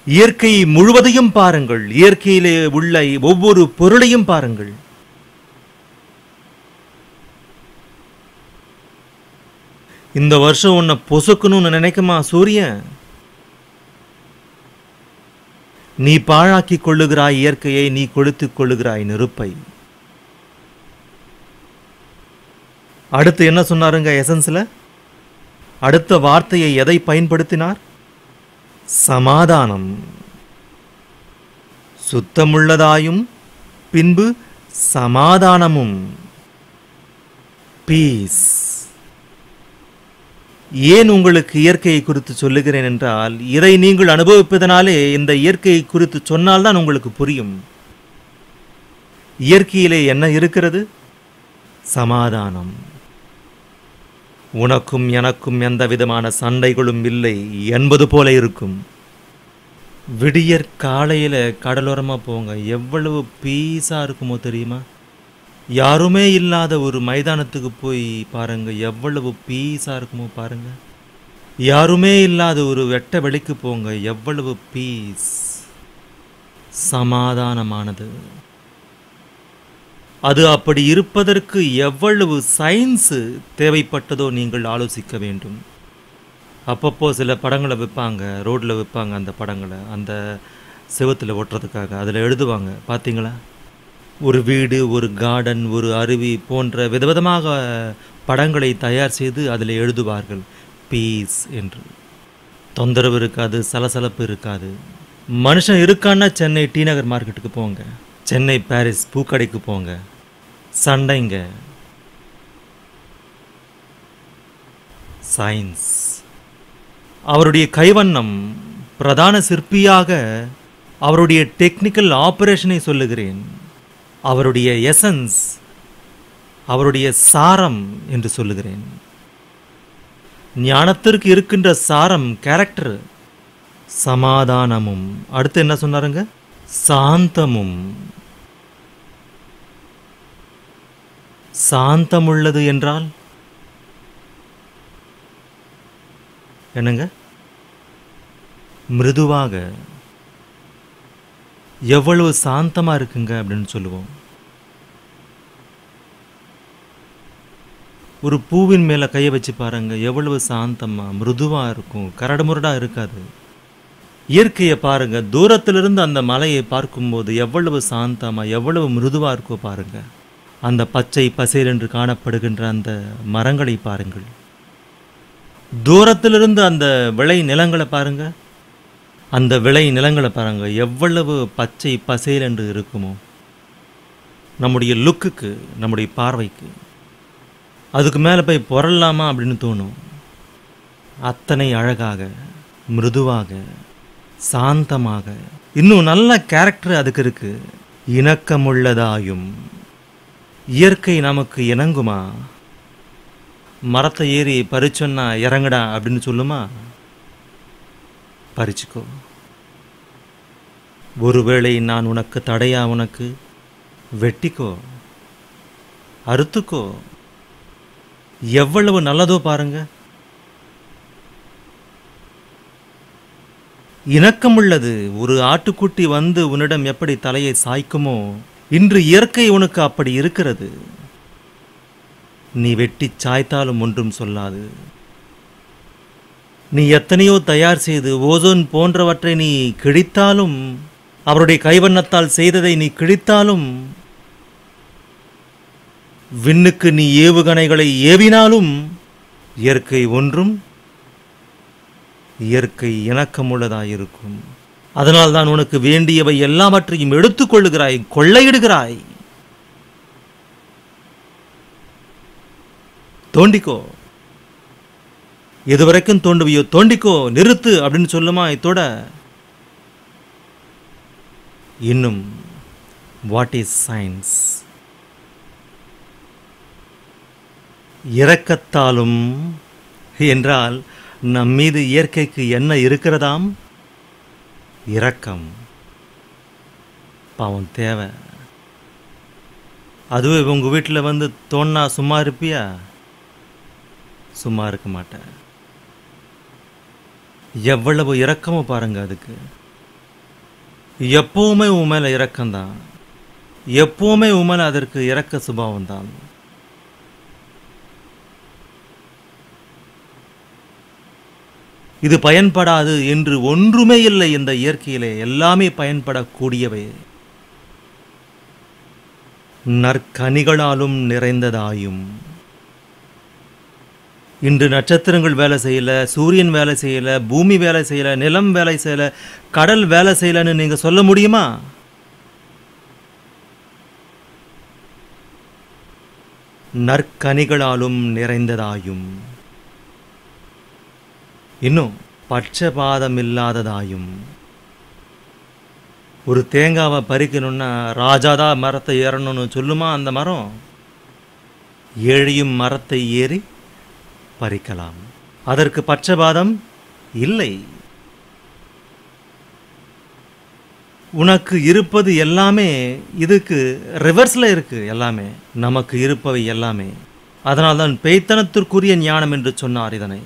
இயற்கை முழுவதையும் பாருங்கள். இயற்கையிலே உள்ள ஒவ்வொரு பொருளையும் பாருங்கள். இந்த வருஷம் உன்னை பொசுக்கணும்னு நினைக்குமா சூரியன்? நீ பாழாக்கி கொள்ளுகிறாய் இயற்கையை, நீ கொளுத்துக் கொள்ளுகிறாய் நெருப்பை. அடுத்து என்ன சொன்னாருங்க எசன்ஸ்ல? அடுத்த வார்த்தையை எதை பயன்படுத்தினார்? சமாதானம். சுத்தமுள்ளதாயும் பின்பு சமாதானமும். பீஸ். ஏன் உங்களுக்கு இயற்கையை குறித்து சொல்லுகிறேன் என்றால், இதை நீங்கள் அனுபவிப்பதனாலே இந்த இயற்கையை குறித்து சொன்னால்தான் உங்களுக்கு புரியும். இயற்கையிலே என்ன இருக்கிறது? சமாதானம். உனக்கும் எனக்கும் எந்த விதமான சண்டைகளும் இல்லை என்பது போல இருக்கும். விடியற் காலையில் கடலோரமாக போங்க, எவ்வளவு பீஸாக இருக்குமோ தெரியுமா? யாருமே இல்லாத ஒரு மைதானத்துக்கு போய் பாருங்க, எவ்வளவு பீஸாக இருக்குமோ பாருங்க. யாருமே இல்லாத ஒரு வெட்ட வெளிக்கு போங்க, எவ்வளவு பீஸ், சமாதானமானது. அது அப்படி இருப்பதற்கு எவ்வளவு சயின்ஸு தேவைப்பட்டதோ நீங்கள் ஆலோசிக்க வேண்டும். அப்பப்போ சில படங்களை விற்பாங்க, ரோட்டில் விற்பாங்க. அந்த படங்களை அந்த செவத்தில் ஒட்டுறதுக்காக அதில் எழுதுவாங்க, பார்த்தீங்களா? ஒரு வீடு, ஒரு கார்டன், ஒரு அருவி போன்ற விதவிதமாக படங்களை தயார் செய்து அதில் எழுதுவார்கள் பீஸ் என்று. தொந்தரவு இருக்காது, சலசலப்பு இருக்காது. மனுஷன் இருக்கான்னா சென்னை டி நகர் மார்க்கெட்டுக்கு போங்க, சென்னை பாரிஸ் பூக்கடைக்கு போங்க. சண்டைங்க. சயின்ஸ். அவருடைய கைவண்ணம், பிரதான சிற்பியாக அவருடைய டெக்னிக்கல் ஆபரேஷனை சொல்லுகிறேன். அவருடைய எசன்ஸ், அவருடைய சாரம் என்று சொல்லுகிறேன். ஞானத்திற்கு இருக்கின்ற சாரம், கேரக்டர், சமாதானமும். அடுத்து என்ன சொன்னாருங்க? சாந்தமும். சாந்தமுள்ளது என்றால் என்னங்க? மிருதுவாக, எவ்வளவு சாந்தமா இருக்குங்க அப்படின்னு சொல்லுவோம். ஒரு பூவின் மேல கையை வச்சு பாருங்க, எவ்வளவு சாந்தமா மிருதுவா இருக்கும், கரடுமுரடா இருக்காது. இயற்கையை பாருங்க, தூரத்திலிருந்து அந்த மலையை பார்க்கும்போது எவ்வளவு சாந்தமா எவ்வளவு மிருதுவா இருக்கோ பாருங்க. அந்த பச்சை பசேல் என்று காணப்படுகின்ற அந்த மரங்களை பாருங்கள். தூரத்திலிருந்து அந்த விளை நிலங்களை பாருங்க, அந்த விளை நிலங்களை பாருங்க, எவ்வளவு பச்சை பசேல் என்று இருக்குமோ. நம்முடைய லுக்குக்கு, நம்முடைய பார்வைக்கு அதுக்கு மேலே போய் புரளலாமா அப்படின்னு தோணும். அத்தனை அழகாக, மிருதுவாக, சாந்தமாக, இன்னும் நல்ல கேரக்டர் அதுக்கு இருக்கு. இணக்கமுள்ளதாயும். இயற்கை நமக்கு இணங்குமா? மரத்தை ஏறி பறிச்சொன்னா இறங்குடா அப்படின்னு சொல்லுமா? பறிச்சுக்கோ. ஒருவேளை நான் உனக்கு தடையா, உனக்கு வெட்டிக்கோ, அறுத்துக்கோ. எவ்வளவு நல்லதோ பாருங்க. இணக்கமுள்ளது. ஒரு ஆட்டுக்குட்டி வந்து உன்னிடம் எப்படி தலையை சாய்க்குமோ, இன்று இயற்கை உனக்கு அப்படி இருக்கிறது. நீ வெட்டி சாய்த்தாலும் ஒன்றும் சொல்லாது. நீ எத்தனையோ தயார் செய்து ஓசோன் போன்றவற்றை நீ கிழித்தாலும், அவருடைய கைவண்ணத்தால் செய்ததை நீ கிழித்தாலும், விண்ணுக்கு நீ ஏவுகணைகளை ஏவினாலும், இயற்கை ஒன்றும் இயற்கை இணக்கமுள்ளதாயிருக்கும். அதனால்தான் உனக்கு வேண்டியவை எல்லாவற்றையும் எடுத்துக்கொள்ளுகிறாய், கொள்ளையிடுகிறாய். தோண்டிக்கோ, எதுவரைக்கும் தோண்டுவியோ தோண்டிக்கோ, நிறுத்து அப்படின்னு சொல்லுமா இத்தோட. இன்னும் வாட் இஸ் சயின்ஸ்? இரக்கத்தாலும் என்றால் நம் மீது இயற்கைக்கு என்ன இருக்கிறதாம்? இரக்கம். பாவம் தேவை. அதுவே உங்கள் வீட்டில் வந்து தோன்னா சும்மா இருப்பியா? சும்மா இருக்க மாட்டேன். எவ்வளவு இரக்கமோ பாருங்க அதுக்கு. எப்பவுமே உன் மேலே இரக்கம்தான், எப்பவுமே உன் மேலே அதற்கு இரக்க சுபாவம் தான். இது பயன்படாது என்று ஒன்றுமே இல்லை இந்த இயற்கையிலே, எல்லாமே பயன்படக்கூடியவை. நற்கனிகளாலும் நிறைந்ததாயும். இன்று நட்சத்திரங்கள் வேலை செய்யல, சூரியன் வேலை செய்யல, பூமி வேலை செய்யல, நிலம் வேலை செய்யல, கடல் வேலை செய்யலன்னு நீங்க சொல்ல முடியுமா? நற்கனிகளாலும் நிறைந்ததாயும், இன்னும் பட்சபாதம் இல்லாததாயும். ஒரு தேங்காவை பறிக்கணும்னா ராஜாதான் மரத்தை ஏறணும்னு சொல்லுமா அந்த மரம்? ஏழையும் மரத்தை ஏறி பறிக்கலாம். அதற்கு பட்சபாதம் இல்லை. உனக்கு இருப்பது எல்லாமே இதுக்கு ரிவர்ஸ்ல இருக்கு. எல்லாமே நமக்கு இருப்பவை எல்லாமே. அதனால்தான் பேய்த்தனத்திற்குரிய ஞானம் என்று சொன்னார் இதனை.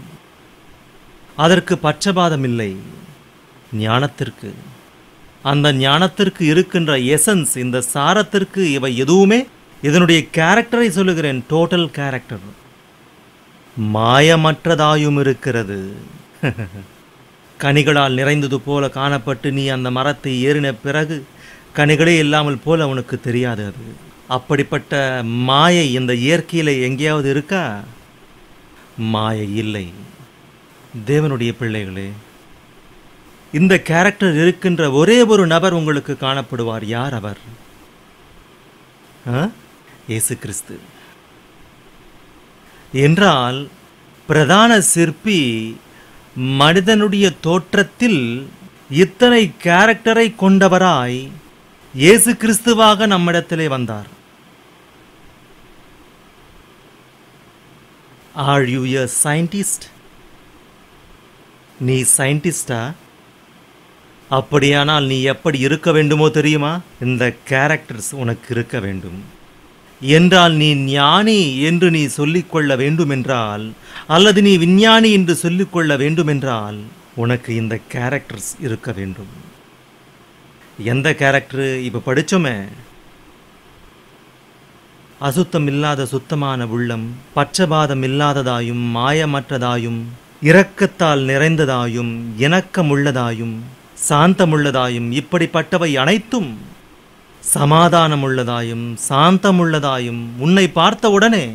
அதற்கு பட்சபாதம் இல்லை ஞானத்திற்கு. அந்த ஞானத்திற்கு இருக்கின்ற எசன்ஸ், இந்த சாரத்திற்கு இவை எதுவுமே, இதனுடைய கேரக்டரை சொல்லுகிறேன், டோட்டல் கேரக்டர் மாயமற்றதாயும் இருக்கிறது. கனிகளால் நிறைந்தது போல காணப்பட்டு நீ அந்த மரத்தை ஏறின பிறகு கனிகளே இல்லாமல் போல உனக்கு தெரியாது. அது அப்படிப்பட்ட மாயை இந்த இயற்கையில எங்கேயாவது இருக்கா? மாயை இல்லை. தேவனுடைய பிள்ளைகளே, இந்த கேரக்டர் இருக்கின்ற ஒரே ஒரு நபர் உங்களுக்கு காணப்படுவார். யார் அவர்? இயேசு கிறிஸ்து. என்றால் பிரதான சிற்பி மனிதனுடைய தோற்றத்தில் இத்தனை கேரக்டரை கொண்டவராய் இயேசு கிறிஸ்துவாக நம்மிடத்திலே வந்தார். Are you a scientist? நீ சயின்டிஸ்டா? அப்படியானால் நீ எப்படி இருக்க வேண்டுமோ தெரியுமா? இந்த கேரக்டர்ஸ் உனக்கு இருக்க வேண்டும். என்றால் நீ ஞானி என்று நீ சொல்லிக்கொள்ள வேண்டுமென்றால், அல்லது நீ விஞ்ஞானி என்று சொல்லிக்கொள்ள வேண்டுமென்றால் உனக்கு இந்த கேரக்டர்ஸ் இருக்க வேண்டும். எந்த கேரக்டர்? இப்ப படிச்சோமே, அசுத்தம் இல்லாத சுத்தமான உள்ளம், பட்சபாதம் இல்லாததாயும், மாயமற்றதாயும், இரக்கத்தால் நிறைந்ததாயும், இணக்கமுள்ளதாயும், சாந்தமுள்ளதாயும், இப்படிப்பட்டவை அனைத்தும் சமாதானமுள்ளதாயும் சாந்தமுள்ளதாயும். உன்னை பார்த்தவுடனே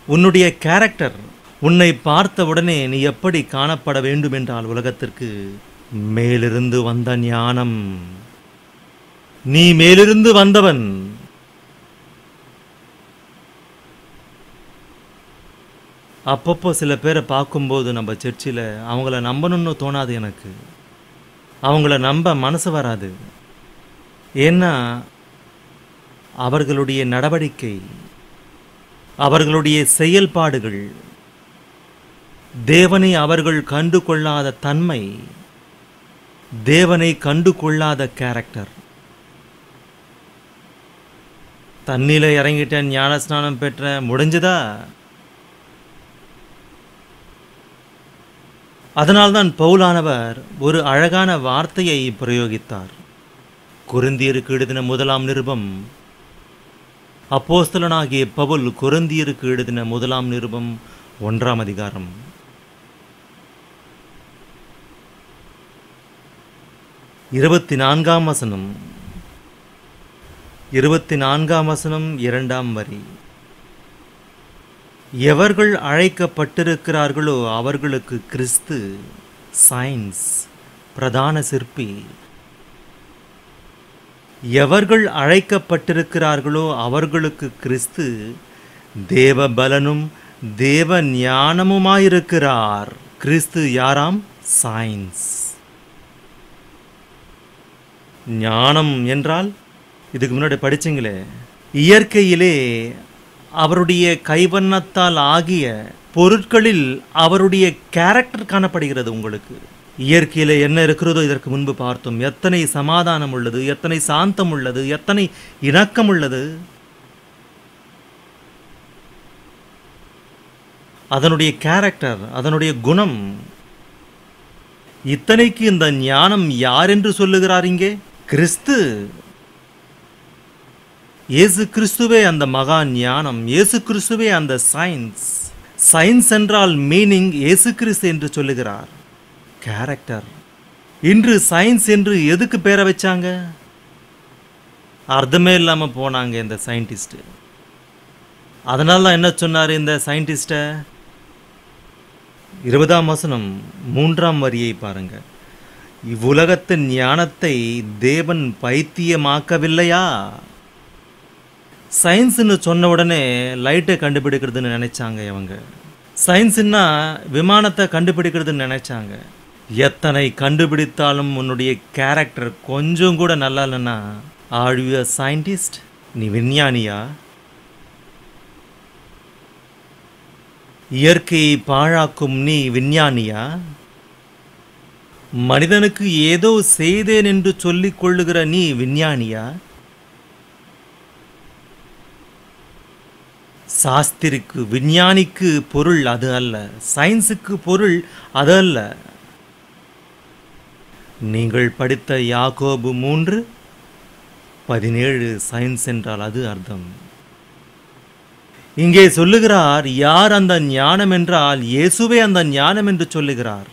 உன்னுடைய கேரக்டர், உன்னை பார்த்தவுடனே நீ எப்படி காணப்பட வேண்டும் என்றால் உலகத்திற்கு மேலிருந்து வந்த ஞானம். நீ மேலிருந்து வந்தவன். அப்பப்போ சில பேரை பார்க்கும்போது நம்ம சர்ச்சில் அவங்கள நம்பணும்னு தோணாது எனக்கு. அவங்கள நம்ப மனசு வராது. ஏன்னா அவர்களுடைய நடவடிக்கை, அவர்களுடைய செயல்பாடுகள், தேவனை அவர்கள் கண்டு கொள்ளாத தன்மை, தேவனை கண்டு கொள்ளாத கேரக்டர். தண்ணியில் இறங்கிட்டேன், ஞானஸ்நானம் பெற்றேன், முடிஞ்சுதா? அதனால்தான் பவுலானவர் ஒரு அழகான வார்த்தையை பிரயோகித்தார். கொரிந்தியருக்கு எழுதின 1 நிருபம், அப்போஸ்தலனாகிய பவுல் கொரிந்தியருக்கு எழுதின 1 நிருபம் 1ஆம் அதிகாரம் 24ஆம் வசனம், 24ஆம் வசனம் 2ஆம் வரி. எவர்கள் அழைக்கப்பட்டிருக்கிறார்களோ அவர்களுக்கு கிறிஸ்து சைன்ஸ் பிரதான சிற்பி. எவர்கள் அழைக்கப்பட்டிருக்கிறார்களோ அவர்களுக்கு கிறிஸ்து தேவ பலனும் தேவ ஞானமுமாயிருக்கிறார். கிறிஸ்து யாராம்? சைன்ஸ். ஞானம் என்றால் இதுக்கு முன்னாடி படிச்சிங்களே, இயற்கையிலே அவருடைய கைவண்ணத்தால் ஆகிய பொருட்களில் அவருடைய கேரக்டர் காணப்படுகிறது. உங்களுக்கு இயற்கையில் என்ன இருக்கிறதோ இதற்கு முன்பு பார்த்தோம். எத்தனை சமாதானம் உள்ளது, எத்தனை சாந்தம் உள்ளது, எத்தனை இணக்கம் உள்ளது. அதனுடைய கேரக்டர், அதனுடைய குணம். இத்தனைக்கு இந்த ஞானம் யார் என்று சொல்லுகிறார் இங்கே? கிறிஸ்து. இயேசு கிறிஸ்துவே அந்த மகா ஞானம், இயேசு கிறிஸ்துவே அந்த சயின்ஸ். சயின்ஸ் என்றால் மீனிங் இயேசு கிறிஸ்து என்று சொல்லுகிறார். கேரக்டர். இன்று சயின்ஸ் என்று எதுக்கு பேரை வச்சாங்க? அர்த்தமே இல்லாமல் போனாங்க இந்த சயின்டிஸ்ட். அதனால தான் என்ன சொன்னார் இந்த சயின்டிஸ்ட? 20ஆம் வசனம் 3ஆம் வரியை பாருங்க. இவ்வுலகத்தின் ஞானத்தை தேவன் பைத்தியமாக்கவில்லையா? சயின்ஸ்னு சொன்ன உடனே லைட்டை கண்டுபிடிக்கிறதுன்னு நினைச்சாங்க இவங்க. சயின்ஸ்னா விமானத்தை கண்டுபிடிக்கிறதுன்னு நினைச்சாங்க. எத்தனை கண்டுபிடித்தாலும் உன்னுடைய கேரக்டர் கொஞ்சம் கூட நல்லா இல்லைன்னா ஆர் யூ a scientist? நீ விஞ்ஞானியா? இயற்கையை பாழாக்கும் நீ விஞ்ஞானியா? மனிதனுக்கு ஏதோ செய்தேன் என்று சொல்லிக் கொள்ளுகிற நீ விஞ்ஞானியா? சாஸ்திரிக்கு விஞ்ஞானிக்கு பொருள் அது அல்ல, சயின்ஸுக்கு பொருள் அது அல்ல. நீங்கள் படித்த யாக்கோபு 3:17 சயின்ஸ் என்றால் அது அர்த்தம். இங்கே சொல்லுகிறார் யார் அந்த ஞானம் என்றால் இயேசுவே அந்த ஞானம் என்று சொல்லுகிறார்.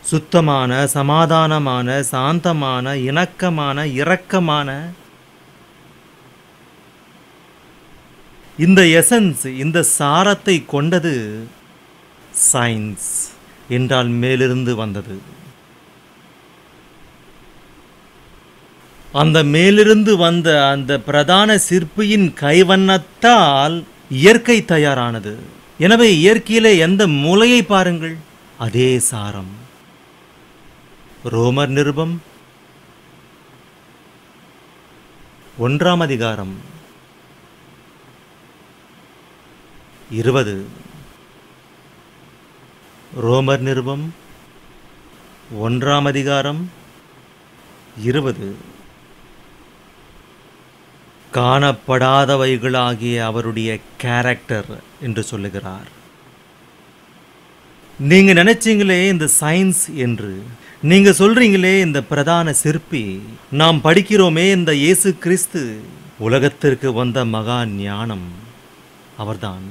சுத்தமான, சமாதானமான, சாந்தமான, இணக்கமான, இரக்கமான இந்த எசன்ஸ், இந்த சாரத்தை கொண்டது சயின்ஸ் என்றால் மேலிருந்து வந்தது. அந்த மேலிருந்து வந்த அந்த பிரதான சிற்பியின் கைவண்ணத்தால் இயற்கை தயாரானது. எனவே இயற்கையிலே எந்த மூலையை பாருங்கள், அதே சாரம். ரோமர் நிருபம் 1ஆம் அதிகாரம் 20. ரோமர் நிருபம் 1ஆம் அதிகாரம் 20. காணப்படாதவைகளாகிய அவருடைய கேரக்டர் என்று சொல்லுகிறார். நீங்க நினைச்சீங்களே இந்த சயின்ஸ் என்று, நீங்க சொல்றீங்களே இந்த பிரதான சிற்பி, நாம் படிக்கிறோமே இந்த இயேசு கிறிஸ்து, உலகத்திற்கு வந்த மகா ஞானம் அவர்தான்.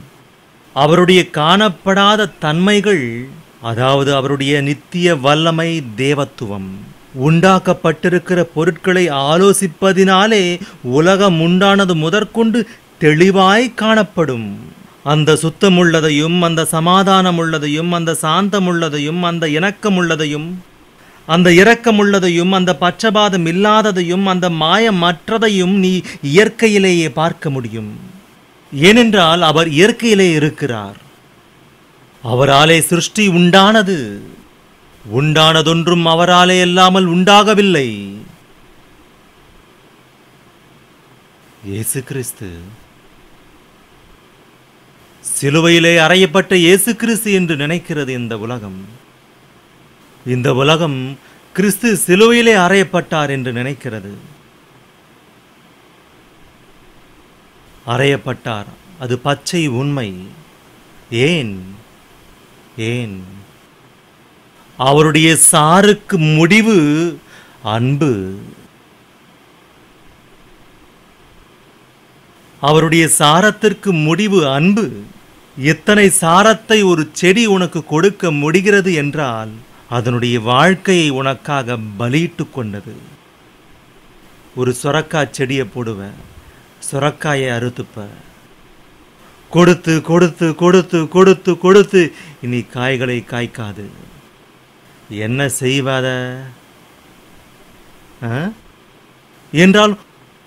அவருடைய காணப்படாத தன்மைகள், அதாவது அவருடைய நித்திய வல்லமை, தேவத்துவம், உண்டாக்கப்பட்டிருக்கிற பொருட்களை ஆலோசிப்பதினாலே உலகம் உண்டானது முதற்கொண்டு தெளிவாய் காணப்படும். அந்த சுத்தமுள்ளதையும், அந்த சமாதானமுள்ளதையும், அந்த சாந்தமுள்ளதையும், அந்த இணக்கமுள்ளதையும், அந்த இரக்கமுள்ளதையும், அந்த பட்சபாதம் இல்லாததையும், அந்த மாயமற்றதையும் நீ இயற்கையிலேயே பார்க்க முடியும். ஏனென்றால் அவர் இயற்கையிலே இருக்கிறார். அவராலே சிருஷ்டி உண்டானது. உண்டானதொன்றும் அவராலே இல்லாமல் உண்டாகவில்லை. இயேசு கிறிஸ்து, சிலுவையிலே அறையப்பட்ட இயேசு கிறிஸ்து என்று நினைக்கிறது இந்த உலகம். இந்த உலகம் கிறிஸ்து சிலுவையிலே அறையப்பட்டார் என்று நினைக்கிறது. அறையப்பட்டார், அது பச்சை உண்மை. ஏன்? ஏன்? அவருடைய சாருக்கு முடிவு அன்பு. அவருடைய சாரத்திற்கு முடிவு அன்பு. எத்தனை சாரத்தை ஒரு செடி உனக்கு கொடுக்க முடிகிறது என்றால் அதனுடைய வாழ்க்கையை உனக்காக பலியிட்டு கொண்டது. ஒரு சொரக்காய் செடியை போடுவேன், சொரக்காயை அறுத்துப்ப, கொடுத்து கொடுத்து கொடுத்து கொடுத்து கொடுத்து இனி காய்களை காய்க்காது. என்ன செய்வாத என்றால்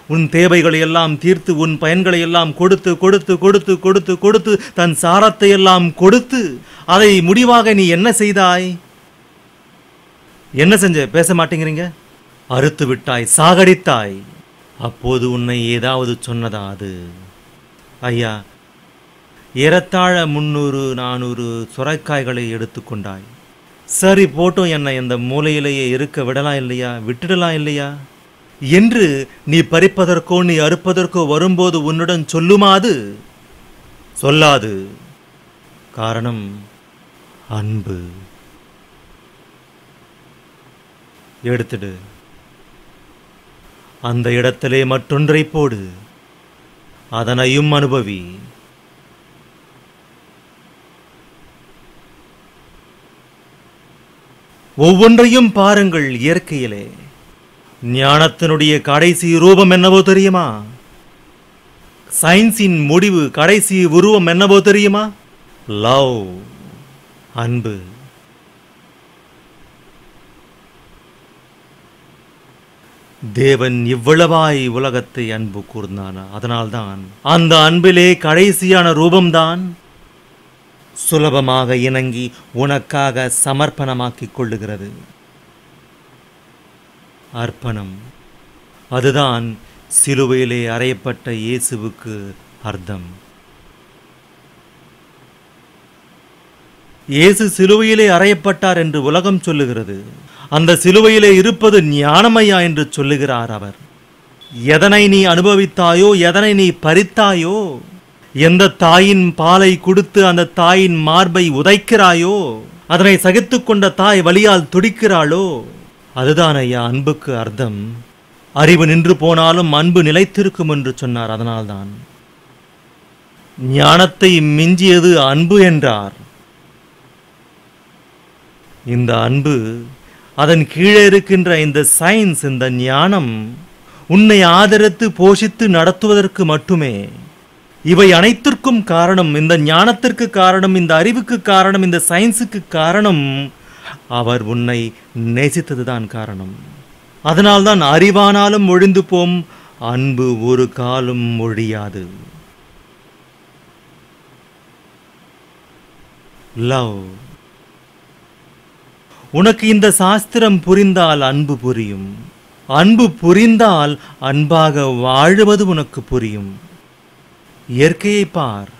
உன் தேவைகளை எல்லாம் தீர்த்து உன் பயன்களை எல்லாம் கொடுத்து கொடுத்து கொடுத்து கொடுத்து கொடுத்து தன் சாரத்தை எல்லாம் கொடுத்து அதை முடிவாக நீ என்ன செய்தாய்? என்ன செஞ்ச? பேச மாட்டேங்கிறீங்க. அறுத்து விட்டாய், சாகடித்தாய். அப்போது உன்னை ஏதாவது சொன்னதா அது? ஐயா, ஏறத்தாழ 300-400 சுரைக்காய்களை எடுத்துக்கொண்டாய். சரி போட்டோம், என்னை இந்த மூலையிலேயே இருக்க விடலாம் இல்லையா, விட்டுடலாம் இல்லையா என்று நீ பறிப்பதற்கோ நீ அறுப்பதற்கோ வரும்போது உன்னுடன் சொல்லுமாது? சொல்லாது. காரணம் அன்பு. எடுத்துடு, அந்த இடத்திலே மற்றொன்றை போடு, அதனையும் அனுபவி. ஒவ்வொன்றையும் பாருங்கள். இயற்கையிலே ஞானத்தினுடைய கடைசி ரூபம் என்னவோ தெரியுமா? சயின்ஸின் முடிவு, கடைசி உருவம் என்னவோ தெரியுமா? லவ், அன்பு. தேவன் இவ்வளவாய் உலகத்தை அன்பு கூர்ந்தானா? அதனால்தான் அந்த அன்பிலே கடைசியான ரூபம்தான் சுலபமாக இணங்கி உனக்காக சமர்ப்பணமாக்கிக் கொள்ளுகிறது. அர்ப்பணம். அதுதான் சிலுவையிலே அறையப்பட்ட இயேசுவுக்கு அர்த்தம். இயேசு சிலுவையிலே அறையப்பட்டார் என்று உலகம் சொல்லுகிறது. அந்த சிலுவையிலே இருப்பது ஞானமையா என்று சொல்லுகிறார் அவர். எதனை நீ அனுபவித்தாயோ, எதனை நீ பறித்தாயோ, எந்த தாயின் பாலை கொடுத்து அந்த தாயின் மார்பை உதைக்கிறாயோ, அதனை சகித்துக் கொண்ட தாய் வலியால் துடிக்கிறாளோ, அதுதான் ஐயா அன்புக்கு அர்த்தம். அறிவு நின்று போனாலும் அன்பு நிலைத்திருக்கும் என்று சொன்னார். அதனால்தான் ஞானத்தை மிஞ்சியது அன்பு என்றார். இந்த அன்பு, அதன் கீழே இருக்கின்ற இந்த சயின்ஸ், இந்த ஞானம் உன்னை ஆதரித்து போஷித்து நடத்துவதற்கு மட்டுமே. இவை அனைத்திற்கும் காரணம், இந்த ஞானத்திற்கு காரணம், இந்த அறிவுக்கு காரணம், இந்த சயின்ஸுக்கு காரணம் அவர் உன்னை நேசித்ததுதான் காரணம். அதனால்தான் அறிவானாலும் ஒழிந்து போம், அன்பு ஒரு காலும் ஒழியாது. லவ். உனக்கு இந்த சாஸ்திரம் புரிந்தால் அன்பு புரியும். அன்பு புரிந்தால் அன்பாக வாழுவது உனக்கு புரியும். இயற்கையை பார்.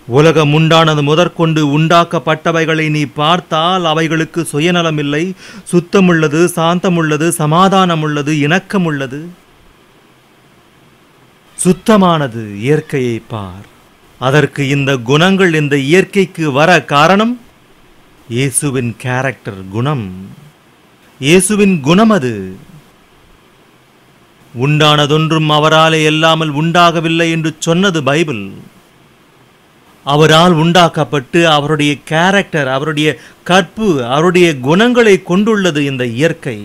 உலகம் உண்டானது முதற்கொண்டு உண்டாக்கப்பட்டவைகளை நீ பார்த்தால் அவைகளுக்கு சுயநலம் இல்லை. சுத்தமுள்ளது, சாந்தமுள்ளது, சமாதானம் உள்ளது, இணக்கம் உள்ளது, சுத்தமானது. இயற்கையை பார். அதற்கு இந்த குணங்கள் இந்த இயற்கைக்கு வர காரணம் இயேசுவின் கேரக்டர், குணம். இயேசுவின் குணம் அது. உண்டானதொன்றும் அவராலே இல்லாமல் உண்டாகவில்லை என்று சொன்னது பைபிள். அவரால் உண்டாக்கப்பட்டு அவருடைய கேரக்டர், அவருடைய கற்பு, அவருடைய குணங்களை கொண்டுள்ளது இந்த இயற்கை.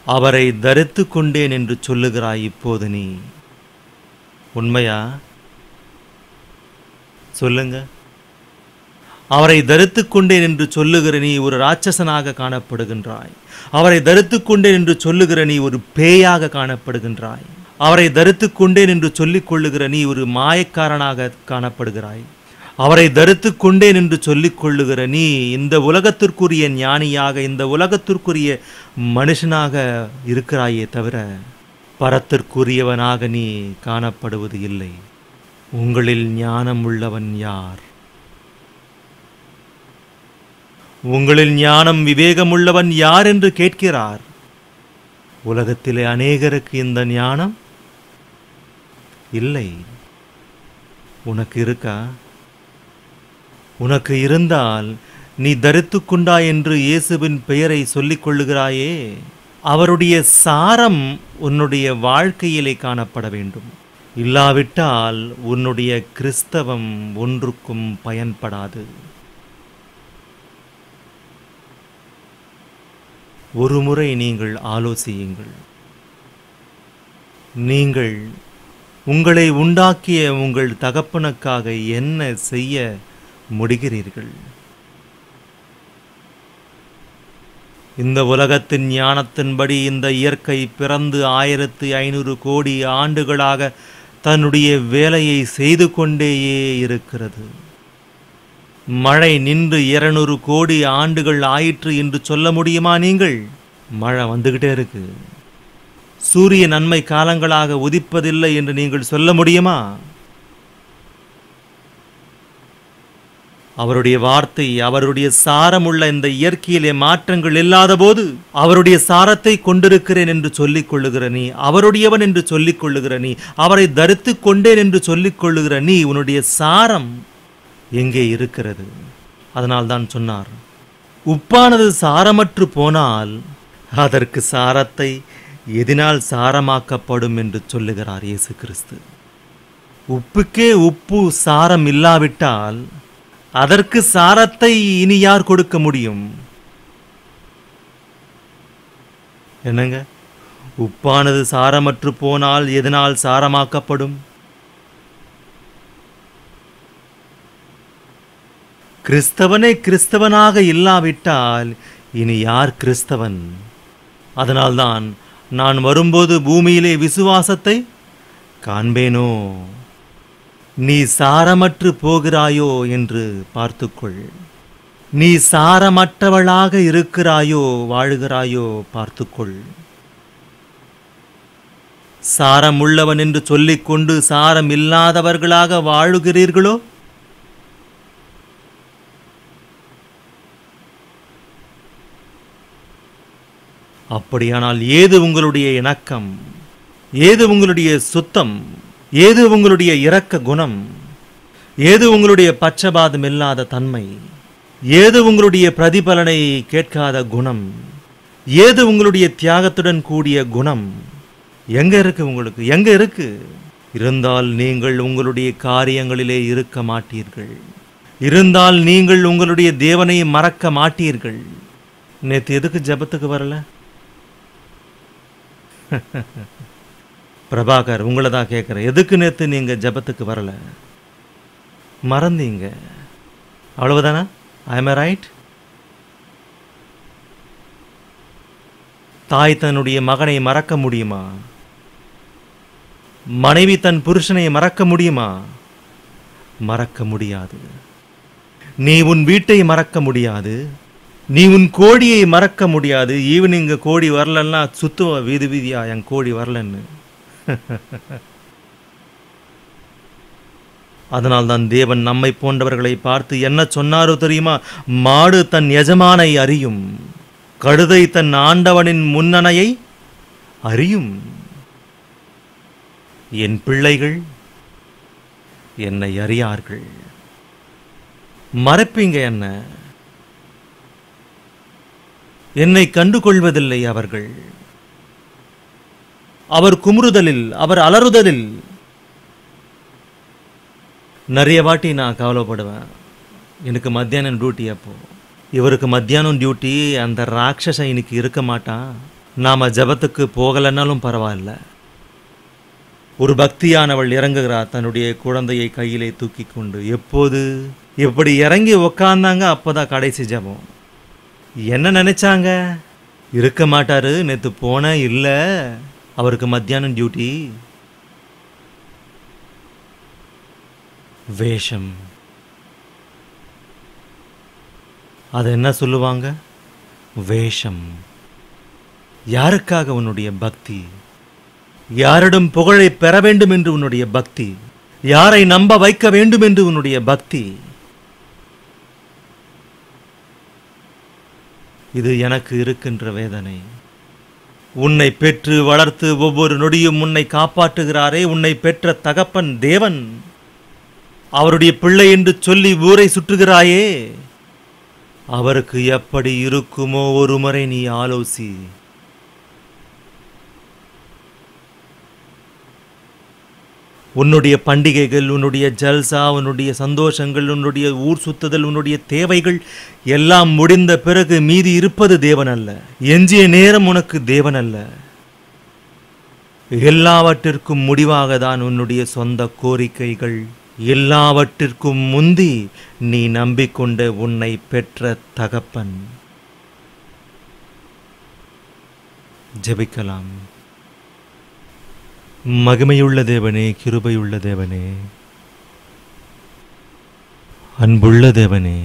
அவரை தரித்து கொண்டேன் என்று சொல்லுகிறாய் இப்போது நீ. உண்மையா? சொல்லுங்க. அவரை தரித்துக் கொண்டேன் என்று சொல்லுகிற நீ ஒரு ராட்சசனாக காணப்படுகின்றாய். அவரை தரித்துக் கொண்டேன் என்று சொல்லுகிற நீ ஒரு பேயாக காணப்படுகின்றாய். அவரை தரித்துக் கொண்டேன் என்று சொல்லிக் கொள்ளுகிற நீ ஒரு மாயக்காரனாக காணப்படுகிறாய். அவரை தரித்துக் கொண்டேன் என்று சொல்லிக் கொள்ளுகிற நீ இந்த உலகத்திற்குரிய ஞானியாக, இந்த உலகத்திற்குரிய மனுஷனாக இருக்கிறாயே தவிர பரத்திற்குரியவனாக நீ காணப்படுவது இல்லை. உங்களில் ஞானம் உள்ளவன் யார்? உங்களில் ஞானம் விவேகமுள்ளவன் யார் என்று கேட்கிறார். உலகத்திலே அநேகருக்கு இந்த ஞானம் இல்லை. உனக்கு இருக்கா? உனக்கு இருந்தால் நீ தரித்துக் கொண்டாய் என்று இயேசுவின் பெயரை சொல்லிக் கொள்ளுகிறாயே, அவருடைய சாரம் உன்னுடைய வாழ்க்கையிலே காணப்பட வேண்டும். இல்லாவிட்டால் உன்னுடைய கிறிஸ்தவம் ஒன்றுக்கும் பயன்படாது. ஒருமுறை நீங்கள் ஆலோசியுங்கள். நீங்கள் உங்களை உண்டாக்கிய உங்கள் தகப்பனுக்காக என்ன செய்ய முடிகிறீர்கள்? இந்த உலகத்தின் ஞானத்தின்படி இந்த இயற்கை பிறந்து 1500 கோடி ஆண்டுகளாக தன்னுடைய வேலையை செய்து கொண்டேயே இருக்கிறது. மழை நின்று 200 கோடி ஆண்டுகள் ஆயிற்று என்று சொல்ல முடியுமா நீங்கள்? மழை வந்துகிட்டே இருக்கு. சூரிய நன்மை காலங்களாக உதிப்பதில்லை என்று நீங்கள் சொல்ல முடியுமா? அவருடைய வார்த்தை, அவருடைய சாரமுள்ள இந்த இயற்கையிலே மாற்றங்கள் இல்லாத போது அவருடைய சாரத்தை கொண்டிருக்கிறேன் என்று சொல்லிக் கொள்ளுகிற நீ, அவருடையவன் என்று சொல்லிக் கொள்ளுகிற நீ, அவரை தரித்து கொண்டேன் என்று சொல்லிக் கொள்ளுகிற நீ, உன்னுடைய சாரம் எங்கே இருக்கிறது? அதனால் தான் சொன்னார், உப்பானது சாரமற்று போனால் அதற்கு சாரத்தை எதினால் சாரமாக்கப்படும் என்று சொல்லுகிறார் இயேசு கிறிஸ்து. உப்புக்கே உப்பு சாரம் இல்லாவிட்டால் அதற்கு சாரத்தை இனி யார் கொடுக்க முடியும்? என்னங்க, உப்பானது சாரமற்று போனால் எதனால் சாரமாக்கப்படும்? கிறிஸ்தவனே கிறிஸ்தவனாக இல்லாவிட்டால் இனி யார் கிறிஸ்தவன்? அதனால்தான் நான் வரும்போது பூமியிலே விசுவாசத்தை காண்பேனோ? நீ சாரமற்று போகிறாயோ என்று பார்த்துக்கொள். நீ சாரமற்றவளாக இருக்கிறாயோ வாழுகிறாயோ பார்த்துக்கொள். சாரம் உள்ளவன் என்று சொல்லிக்கொண்டு சாரம் இல்லாதவர்களாக வாழுகிறீர்களோ? அப்படியானால் ஏது உங்களுடைய இணக்கம்? ஏது உங்களுடைய சுத்தம்? ஏது உங்களுடைய இரக்க குணம்? ஏது உங்களுடைய பட்சபாதம் இல்லாத தன்மை? ஏது உங்களுடைய பிரதிபலனை கேட்காத குணம்? ஏது உங்களுடைய தியாகத்துடன் கூடிய குணம்? எங்க இருக்கு உங்களுக்கு? எங்க இருக்கு? இருந்தால் நீங்கள் உங்களுடைய காரியங்களிலே இருக்க மாட்டீர்கள். இருந்தால் நீங்கள் உங்களுடைய தேவனை மறக்க மாட்டீர்கள். நேற்று எதுக்கு ஜெபத்துக்கு வரல? பிரபாகர், உங்களை தான் கேட்குறேன், எதுக்கு நேற்று நீங்கள் ஜெபத்துக்கு வரல? மறந்தீங்க, அவ்வளவுதானா? I am right? தாய் தன்னுடைய மகனை மறக்க முடியுமா? மனைவி தன் புருஷனை மறக்க முடியுமா? மறக்க முடியாது. நீ உன் வீட்டை மறக்க முடியாது. நீ உன் கோழியை மறக்க முடியாது. ஈவினிங் கோழி வரலன்னா சுத்துவ வீதி வீதியா, என் கோழி வரலன்னு. அதனால்தான் தேவன் நம்மை போன்றவர்களை பார்த்து என்ன சொன்னாரோ தெரியுமா? மாடு தன் எஜமானை அறியும், கழுதை தன் ஆண்டவனின் முன்னணையை அறியும். என் பிள்ளைகள் என்னை அறியார்கள். மறைப்பீங்க என்ன? என்னை கண்டுகொள்வதில்லை அவர்கள். அவர் குமுறுதலில், அவர் அலறுதலில் நிறைய வாட்டி நான் கவலைப்படுவேன். எனக்கு மத்தியானம் டியூட்டி, அப்போ இவருக்கு மத்தியானம் டியூட்டி, அந்த ராட்சசன் இன்னைக்கு இருக்க மாட்டான், நாம ஜபத்துக்கு போகலைன்னாலும் பரவாயில்ல. ஒரு பக்தியானவள் இறங்குகிறார் தன்னுடைய குழந்தையை கையிலே தூக்கி கொண்டு. எப்போது எப்படி இறங்கி உக்காந்தாங்க அப்போதான் கடைசி ஜபம். என்ன நினைச்சாங்க? இருக்க மாட்டாரு, நேற்று போன இல்லை, அவருக்கு மத்தியானம் டியூட்டி. வேஷம். அது என்ன சொல்லுவாங்க? வேஷம். யாருக்காக உன்னுடைய பக்தி? யாரிடம் புகழை பெற வேண்டும் என்று உன்னுடைய பக்தி? யாரை நம்ப வைக்க வேண்டும் என்று உன்னுடைய பக்தி? இது எனக்கு இருக்கின்ற வேதனை. உன்னை பெற்று வளர்த்து ஒவ்வொரு நொடியும் உன்னை காப்பாற்றுகிறாரே, உன்னை பெற்ற தகப்பன் தேவன், அவருடைய பிள்ளை என்று சொல்லி ஊரை சுற்றுகிறாயே, அவருக்கு எப்படி இருக்குமோ ஒரு முறை நீ ஆலோசி. உன்னுடைய பண்டிகைகள், உன்னுடைய ஜல்சா, உன்னுடைய சந்தோஷங்கள், உன்னுடைய ஊர் சுத்துதல், உன்னுடைய தேவைகள் எல்லாம் முடிந்த பிறகு மீதி இருப்பது தேவன் அல்ல. எஞ்சிய நேரம் உனக்கு தேவன் அல்ல. எல்லாவற்றிற்கும் முடிவாக தான் உன்னுடைய சொந்த கோரிக்கைகள். எல்லாவற்றிற்கும் முந்தி நீ நம்பிக்கொண்ட உன்னை பெற்ற தகப்பன். ஜெபிக்கலாம். மகிமையுள்ள தேவனே, கிருபையுள்ள தேவனே, அன்புள்ள தேவனே,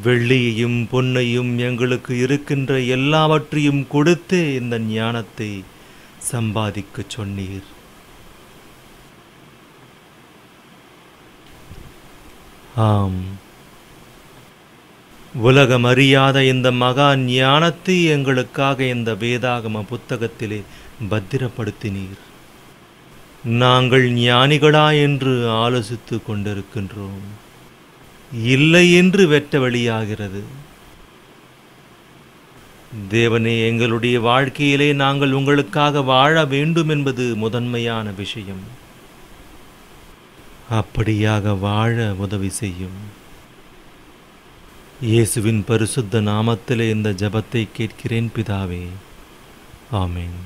வெள்ளியையும் பொன்னையும் எங்களுக்கு இருக்கின்ற எல்லாவற்றையும் கொடுத்து இந்த ஞானத்தை சம்பாதிக்க சொன்னீர். ஆம், உலகம் அறியாத இந்த மகா ஞானத்தை எங்களுக்காக இந்த வேதாகம புத்தகத்திலே பத்திரப்படுத்தினீர். நாங்கள் ஞானிகளா என்று ஆலோசித்து கொண்டிருக்கின்றோம். இல்லை என்று வெட்ட வெளியாகிறது. தேவனே, எங்களுடைய வாழ்க்கையிலே நாங்கள் உங்களுக்காக வாழ வேண்டும் என்பது முதன்மையான விஷயம். அப்படியாக வாழ உதவி செய்யும். இயேசுவின் பரிசுத்த நாமத்திலே இந்த ஜெபத்தை கேட்கிறேன் பிதாவே. ஆமென்.